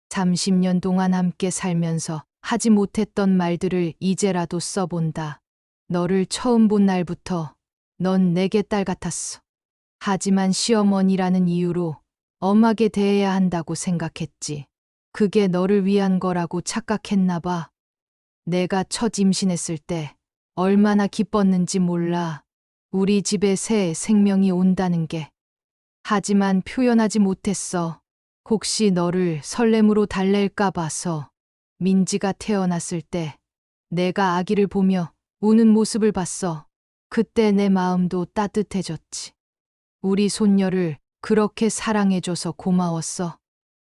30년 동안 함께 살면서 하지 못했던 말들을 이제라도 써본다. 너를 처음 본 날부터 넌 내게 딸 같았어. 하지만 시어머니라는 이유로 엄하게 대해야 한다고 생각했지. 그게 너를 위한 거라고 착각했나 봐. 내가 첫 임신했을 때 얼마나 기뻤는지 몰라. 우리 집에 새 생명이 온다는 게. 하지만 표현하지 못했어. 혹시 너를 설렘으로 달랠까 봐서. 민지가 태어났을 때 내가 아기를 보며 우는 모습을 봤어. 그때 내 마음도 따뜻해졌지. 우리 손녀를 그렇게 사랑해줘서 고마웠어.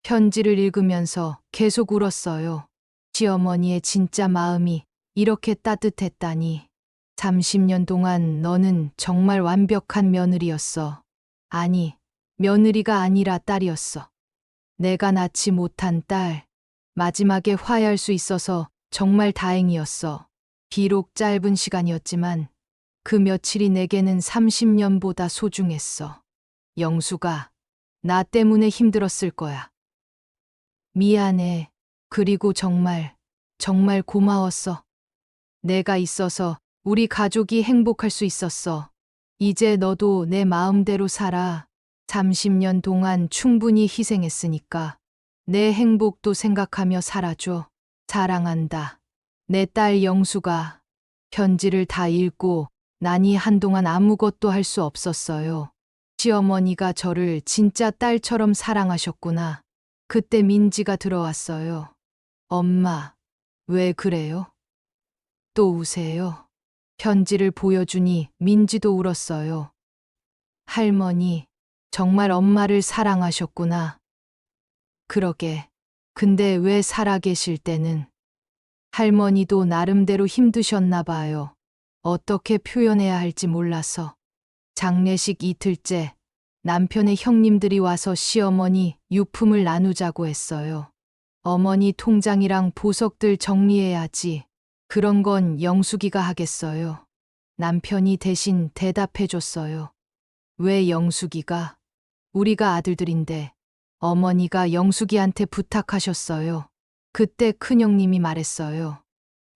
편지를 읽으면서 계속 울었어요. 시어머니의 진짜 마음이 이렇게 따뜻했다니. 30년 동안 너는 정말 완벽한 며느리였어. 아니, 며느리가 아니라 딸이었어. 내가 낳지 못한 딸. 마지막에 화해할 수 있어서 정말 다행이었어. 비록 짧은 시간이었지만 그 며칠이 내게는 30년보다 소중했어. 영수가 나 때문에 힘들었을 거야. 미안해. 그리고 정말 정말 고마웠어. 내가 있어서 우리 가족이 행복할 수 있었어. 이제 너도 내 마음대로 살아. 30년 동안 충분히 희생했으니까 내 행복도 생각하며 살아줘. 사랑한다. 내 딸 영수가. 편지를 다 읽고 나니 한동안 아무것도 할 수 없었어요. 시어머니가 저를 진짜 딸처럼 사랑하셨구나. 그때 민지가 들어왔어요. 엄마, 왜 그래요? 또 우세요? 편지를 보여주니 민지도 울었어요. 할머니, 정말 엄마를 사랑하셨구나. 그러게. 근데 왜 살아계실 때는 할머니도 나름대로 힘드셨나 봐요. 어떻게 표현해야 할지 몰라서. 장례식 이틀째 남편의 형님들이 와서 시어머니 유품을 나누자고 했어요. 어머니 통장이랑 보석들 정리해야지. 그런 건 영숙이가 하겠어요. 남편이 대신 대답해 줬어요. 왜 영숙이가? 우리가 아들들인데 어머니가 영숙이한테 부탁하셨어요. 그때 큰형님이 말했어요.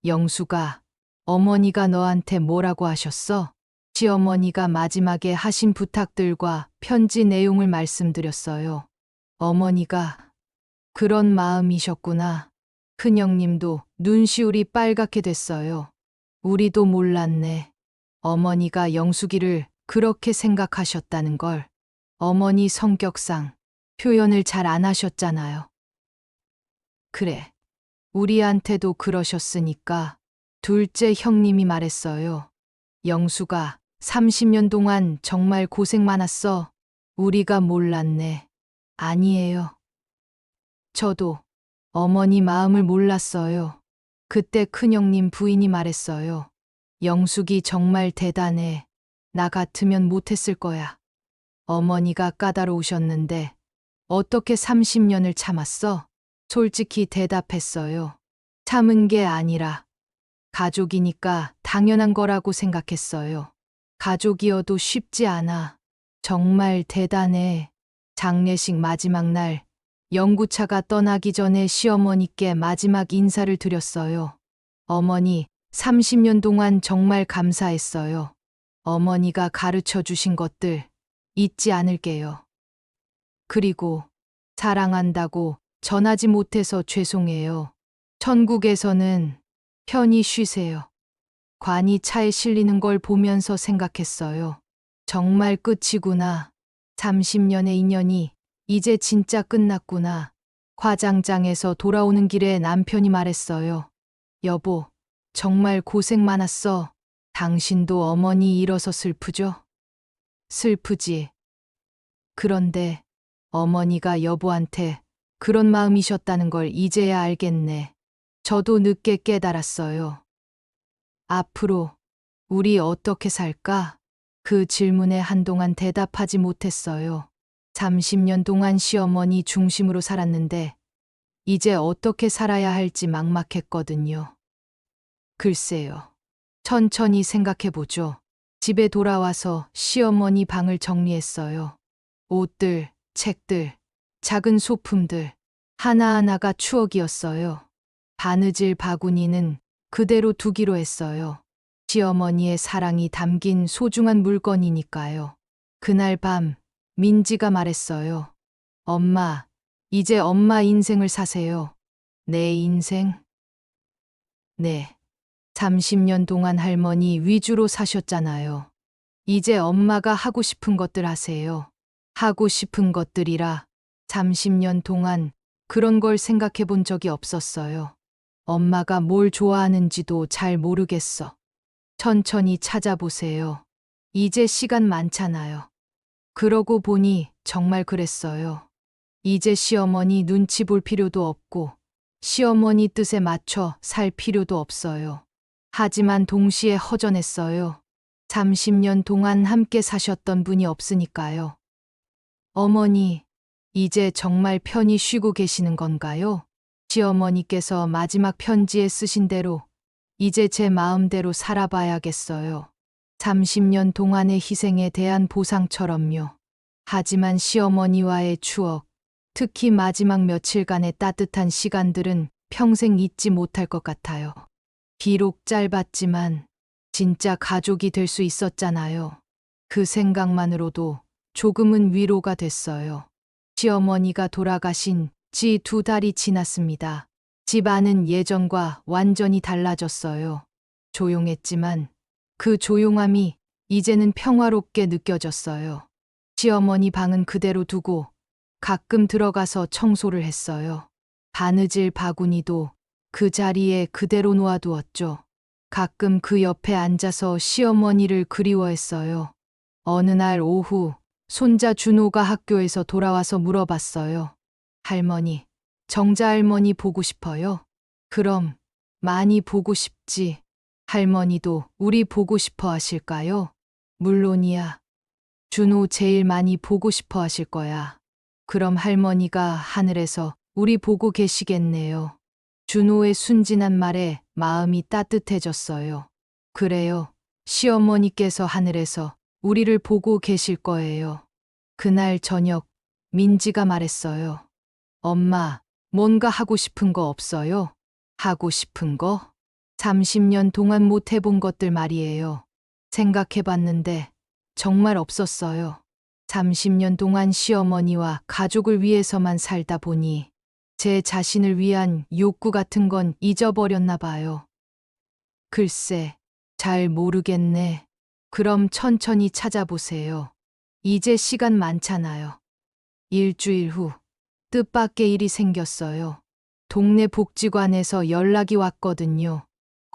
영숙아, 어머니가 너한테 뭐라고 하셨어? 시어머니가 마지막에 하신 부탁들과 편지 내용을 말씀드렸어요. 어머니가 그런 마음이셨구나. 큰형님도 눈시울이 빨갛게 됐어요. 우리도 몰랐네. 어머니가 영숙이를 그렇게 생각하셨다는 걸. 어머니 성격상 표현을 잘 안 하셨잖아요. 그래. 우리한테도 그러셨으니까. 둘째 형님이 말했어요. 영수가 30년 동안 정말 고생 많았어. 우리가 몰랐네. 아니에요. 저도 어머니 마음을 몰랐어요. 그때 큰형님 부인이 말했어요. 영숙이 정말 대단해. 나 같으면 못했을 거야. 어머니가 까다로우셨는데 어떻게 30년을 참았어? 솔직히 대답했어요. 참은 게 아니라 가족이니까 당연한 거라고 생각했어요. 가족이어도 쉽지 않아. 정말 대단해. 장례식 마지막 날 영구차가 떠나기 전에 시어머니께 마지막 인사를 드렸어요. 어머니, 30년 동안 정말 감사했어요. 어머니가 가르쳐 주신 것들 잊지 않을게요. 그리고 사랑한다고 전하지 못해서 죄송해요. 천국에서는 편히 쉬세요. 관이 차에 실리는 걸 보면서 생각했어요. 정말 끝이구나. 30년의 인연이 이제 진짜 끝났구나. 화장장에서 돌아오는 길에 남편이 말했어요. 여보, 정말 고생 많았어. 당신도 어머니 잃어서 슬프죠? 슬프지. 그런데 어머니가 여보한테 그런 마음이셨다는 걸 이제야 알겠네. 저도 늦게 깨달았어요. 앞으로 우리 어떻게 살까? 그 질문에 한동안 대답하지 못했어요. 30년 동안 시어머니 중심으로 살았는데 이제 어떻게 살아야 할지 막막했거든요. 글쎄요. 천천히 생각해보죠. 집에 돌아와서 시어머니 방을 정리했어요. 옷들, 책들, 작은 소품들, 하나하나가 추억이었어요. 바느질 바구니는 그대로 두기로 했어요. 시어머니의 사랑이 담긴 소중한 물건이니까요. 그날 밤 민지가 말했어요. 엄마, 이제 엄마 인생을 사세요. 내 인생? 네. 30년 동안 할머니 위주로 사셨잖아요. 이제 엄마가 하고 싶은 것들 하세요. 하고 싶은 것들이라 30년 동안 그런 걸 생각해 본 적이 없었어요. 엄마가 뭘 좋아하는지도 잘 모르겠어. 천천히 찾아보세요. 이제 시간 많잖아요. 그러고 보니 정말 그랬어요. 이제 시어머니 눈치 볼 필요도 없고 시어머니 뜻에 맞춰 살 필요도 없어요. 하지만 동시에 허전했어요. 30년 동안 함께 사셨던 분이 없으니까요. 어머니, 이제 정말 편히 쉬고 계시는 건가요? 시어머니께서 마지막 편지에 쓰신 대로 이제 제 마음대로 살아봐야겠어요. 30년 동안의 희생에 대한 보상처럼요. 하지만 시어머니와의 추억, 특히 마지막 며칠간의 따뜻한 시간들은 평생 잊지 못할 것 같아요. 비록 짧았지만 진짜 가족이 될 수 있었잖아요. 그 생각만으로도 조금은 위로가 됐어요. 시어머니가 돌아가신 지 2달이 지났습니다. 집 안은 예전과 완전히 달라졌어요. 조용했지만 그 조용함이 이제는 평화롭게 느껴졌어요. 시어머니 방은 그대로 두고 가끔 들어가서 청소를 했어요. 바느질 바구니도 그 자리에 그대로 놓아두었죠. 가끔 그 옆에 앉아서 시어머니를 그리워했어요. 어느 날 오후 손자 준호가 학교에서 돌아와서 물어봤어요. 할머니, 정자 할머니 보고 싶어요? 그럼 많이 보고 싶지. 할머니도 우리 보고 싶어 하실까요? 물론이야. 준호 제일 많이 보고 싶어 하실 거야. 그럼 할머니가 하늘에서 우리 보고 계시겠네요. 준호의 순진한 말에 마음이 따뜻해졌어요. 그래요. 시어머니께서 하늘에서 우리를 보고 계실 거예요. 그날 저녁 민지가 말했어요. 엄마, 뭔가 하고 싶은 거 없어요? 하고 싶은 거? 30년 동안 못 해본 것들 말이에요. 생각해 봤는데 정말 없었어요. 30년 동안 시어머니와 가족을 위해서만 살다 보니 제 자신을 위한 욕구 같은 건 잊어버렸나 봐요. 글쎄, 잘 모르겠네. 그럼 천천히 찾아보세요. 이제 시간 많잖아요. 일주일 후, 뜻밖의 일이 생겼어요. 동네 복지관에서 연락이 왔거든요.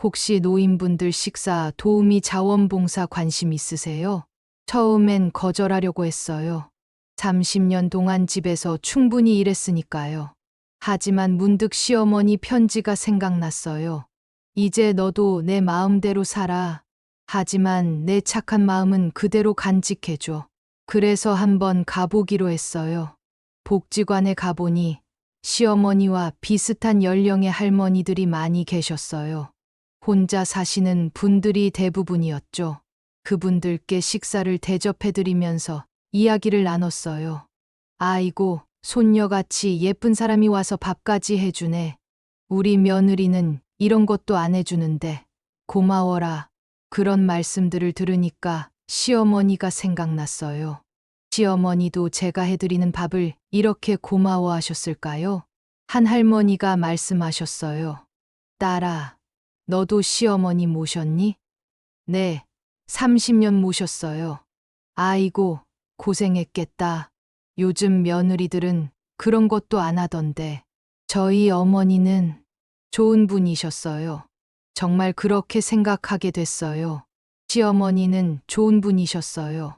혹시 노인분들 식사 도우미 자원봉사 관심 있으세요? 처음엔 거절하려고 했어요. 30년 동안 집에서 충분히 일했으니까요. 하지만 문득 시어머니 편지가 생각났어요. 이제 너도 내 마음대로 살아. 하지만 내 착한 마음은 그대로 간직해줘. 그래서 한번 가보기로 했어요. 복지관에 가보니 시어머니와 비슷한 연령의 할머니들이 많이 계셨어요. 혼자 사시는 분들이 대부분이었죠. 그분들께 식사를 대접해드리면서 이야기를 나눴어요. 아이고, 손녀같이 예쁜 사람이 와서 밥까지 해주네. 우리 며느리는 이런 것도 안 해주는데 고마워라. 그런 말씀들을 들으니까 시어머니가 생각났어요. 시어머니도 제가 해드리는 밥을 이렇게 고마워하셨을까요? 한 할머니가 말씀하셨어요. 딸아, 너도 시어머니 모셨니? 네, 30년 모셨어요. 아이고, 고생했겠다. 요즘 며느리들은 그런 것도 안 하던데. 저희 어머니는 좋은 분이셨어요. 정말 그렇게 생각하게 됐어요. 시어머니는 좋은 분이셨어요.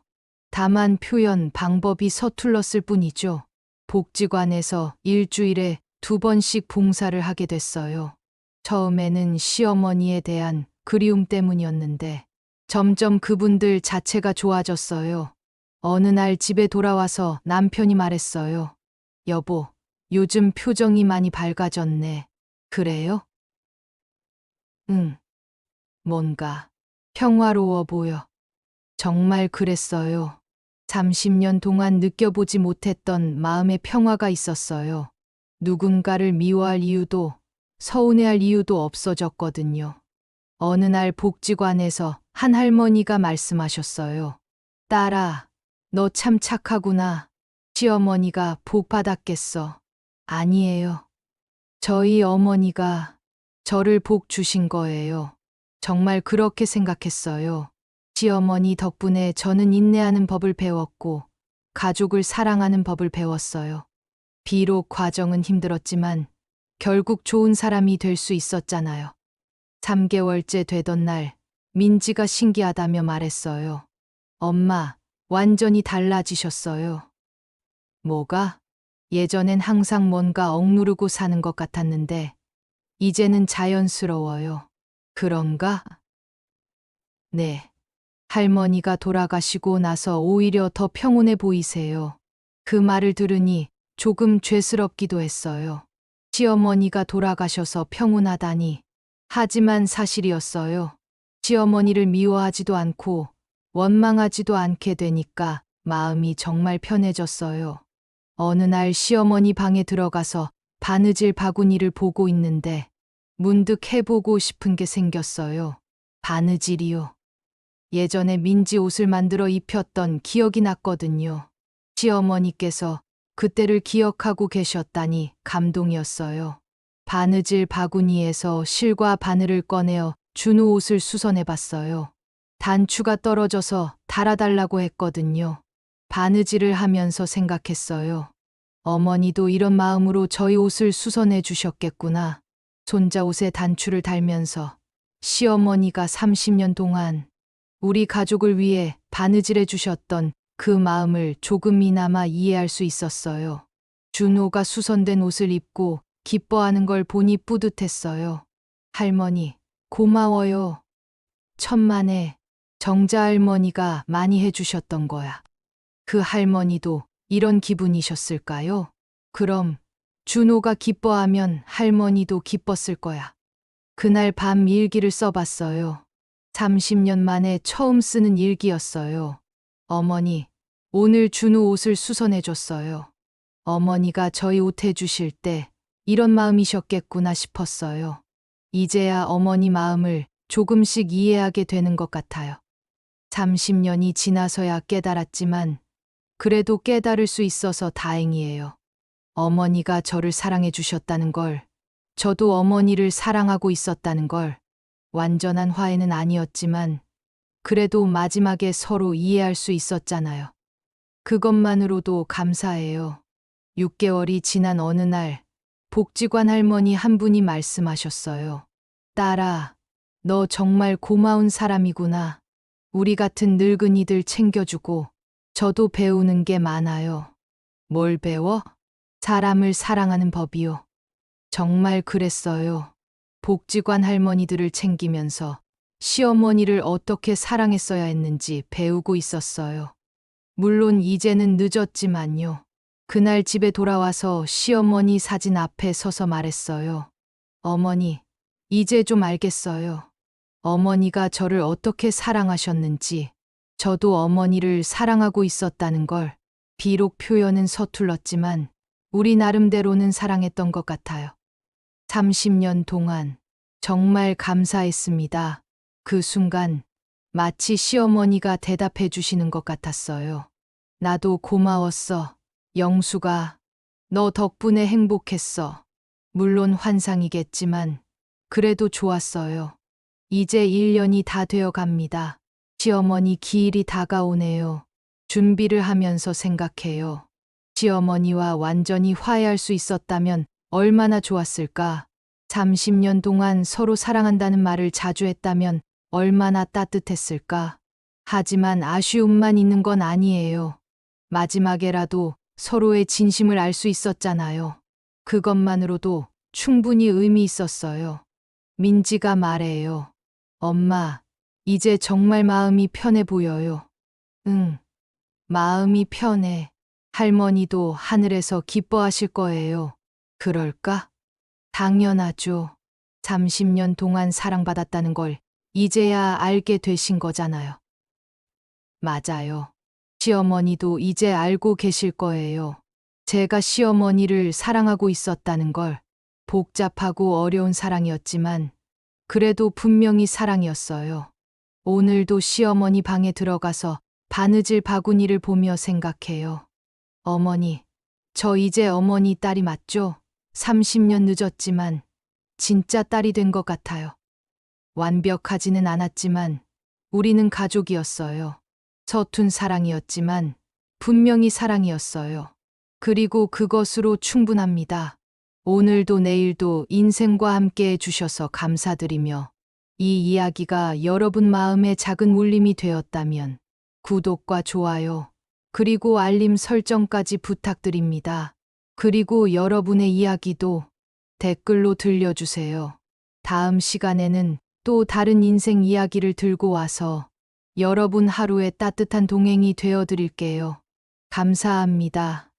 다만 표현 방법이 서툴렀을 뿐이죠. 복지관에서 일주일에 2번씩 봉사를 하게 됐어요. 처음에는 시어머니에 대한 그리움 때문이었는데 점점 그분들 자체가 좋아졌어요. 어느 날 집에 돌아와서 남편이 말했어요. 여보, 요즘 표정이 많이 밝아졌네. 그래요? 응. 뭔가 평화로워 보여. 정말 그랬어요. 30년 동안 느껴보지 못했던 마음의 평화가 있었어요. 누군가를 미워할 이유도 서운해할 이유도 없어졌거든요. 어느 날 복지관에서 한 할머니가 말씀하셨어요. 딸아, 너 참 착하구나. 시어머니가 복 받았겠어. 아니에요. 저희 어머니가 저를 복 주신 거예요. 정말 그렇게 생각했어요. 시어머니 덕분에 저는 인내하는 법을 배웠고 가족을 사랑하는 법을 배웠어요. 비록 과정은 힘들었지만 결국 좋은 사람이 될 수 있었잖아요. 3개월째 되던 날 민지가 신기하다며 말했어요. 엄마, 완전히 달라지셨어요. 뭐가? 예전엔 항상 뭔가 억누르고 사는 것 같았는데 이제는 자연스러워요. 그런가? 네. 할머니가 돌아가시고 나서 오히려 더 평온해 보이세요. 그 말을 들으니 조금 죄스럽기도 했어요. 시어머니가 돌아가셔서 평온하다니. 하지만 사실이었어요. 시어머니를 미워하지도 않고 원망하지도 않게 되니까 마음이 정말 편해졌어요. 어느 날 시어머니 방에 들어가서 바느질 바구니를 보고 있는데 문득 해보고 싶은 게 생겼어요. 바느질이요. 예전에 민지 옷을 만들어 입혔던 기억이 났거든요. 시어머니께서 그때를 기억하고 계셨다니 감동이었어요. 바느질 바구니에서 실과 바늘을 꺼내어 준우 옷을 수선해 봤어요. 단추가 떨어져서 달아달라고 했거든요. 바느질을 하면서 생각했어요. 어머니도 이런 마음으로 저희 옷을 수선해 주셨겠구나. 손자 옷에 단추를 달면서 시어머니가 30년 동안 우리 가족을 위해 바느질해 주셨던 그 마음을 조금이나마 이해할 수 있었어요. 준호가 수선된 옷을 입고 기뻐하는 걸 보니 뿌듯했어요. 할머니, 고마워요. 천만에 정자 할머니가 많이 해주셨던 거야. 그 할머니도 이런 기분이셨을까요? 그럼 준호가 기뻐하면 할머니도 기뻤을 거야. 그날 밤 일기를 써봤어요. 30년 만에 처음 쓰는 일기였어요. 어머니, 오늘 준우 옷을 수선해줬어요. 어머니가 저희 옷 해주실 때 이런 마음이셨겠구나 싶었어요. 이제야 어머니 마음을 조금씩 이해하게 되는 것 같아요. 30년이 지나서야 깨달았지만 그래도 깨달을 수 있어서 다행이에요. 어머니가 저를 사랑해 주셨다는 걸, 저도 어머니를 사랑하고 있었다는 걸, 완전한 화해는 아니었지만 그래도 마지막에 서로 이해할 수 있었잖아요. 그것만으로도 감사해요. 6개월이 지난 어느 날 복지관 할머니 한 분이 말씀하셨어요. 딸아, 너 정말 고마운 사람이구나. 우리 같은 늙은이들 챙겨주고 저도 배우는 게 많아요. 뭘 배워? 사람을 사랑하는 법이요. 정말 그랬어요. 복지관 할머니들을 챙기면서 시어머니를 어떻게 사랑했어야 했는지 배우고 있었어요. 물론 이제는 늦었지만요. 그날 집에 돌아와서 시어머니 사진 앞에 서서 말했어요. 어머니, 이제 좀 알겠어요. 어머니가 저를 어떻게 사랑하셨는지, 저도 어머니를 사랑하고 있었다는 걸. 비록 표현은 서툴렀지만 우리 나름대로는 사랑했던 것 같아요. 30년 동안 정말 감사했습니다. 그 순간 마치 시어머니가 대답해 주시는 것 같았어요. 나도 고마웠어. 영수가, 너 덕분에 행복했어. 물론 환상이겠지만 그래도 좋았어요. 이제 1년이 다 되어 갑니다. 시어머니 기일이 다가오네요. 준비를 하면서 생각해요. 시어머니와 완전히 화해할 수 있었다면 얼마나 좋았을까. 30년 동안 서로 사랑한다는 말을 자주 했다면 얼마나 따뜻했을까. 하지만 아쉬움만 있는 건 아니에요. 마지막에라도 서로의 진심을 알 수 있었잖아요. 그것만으로도 충분히 의미 있었어요. 민지가 말해요. 엄마, 이제 정말 마음이 편해 보여요. 응, 마음이 편해. 할머니도 하늘에서 기뻐하실 거예요. 그럴까? 당연하죠. 30년 동안 사랑받았다는 걸 이제야 알게 되신 거잖아요. 맞아요. 시어머니도 이제 알고 계실 거예요. 제가 시어머니를 사랑하고 있었다는 걸. 복잡하고 어려운 사랑이었지만 그래도 분명히 사랑이었어요. 오늘도 시어머니 방에 들어가서 바느질 바구니를 보며 생각해요. 어머니, 저 이제 어머니 딸이 맞죠? 30년 늦었지만 진짜 딸이 된 것 같아요. 완벽하지는 않았지만 우리는 가족이었어요. 서툰 사랑이었지만 분명히 사랑이었어요. 그리고 그것으로 충분합니다. 오늘도 내일도 인생과 함께 해주셔서 감사드리며 이 이야기가 여러분 마음에 작은 울림이 되었다면 구독과 좋아요, 그리고 알림 설정까지 부탁드립니다. 그리고 여러분의 이야기도 댓글로 들려주세요. 다음 시간에는 또 다른 인생 이야기를 들고 와서 여러분 하루의 따뜻한 동행이 되어 드릴게요. 감사합니다.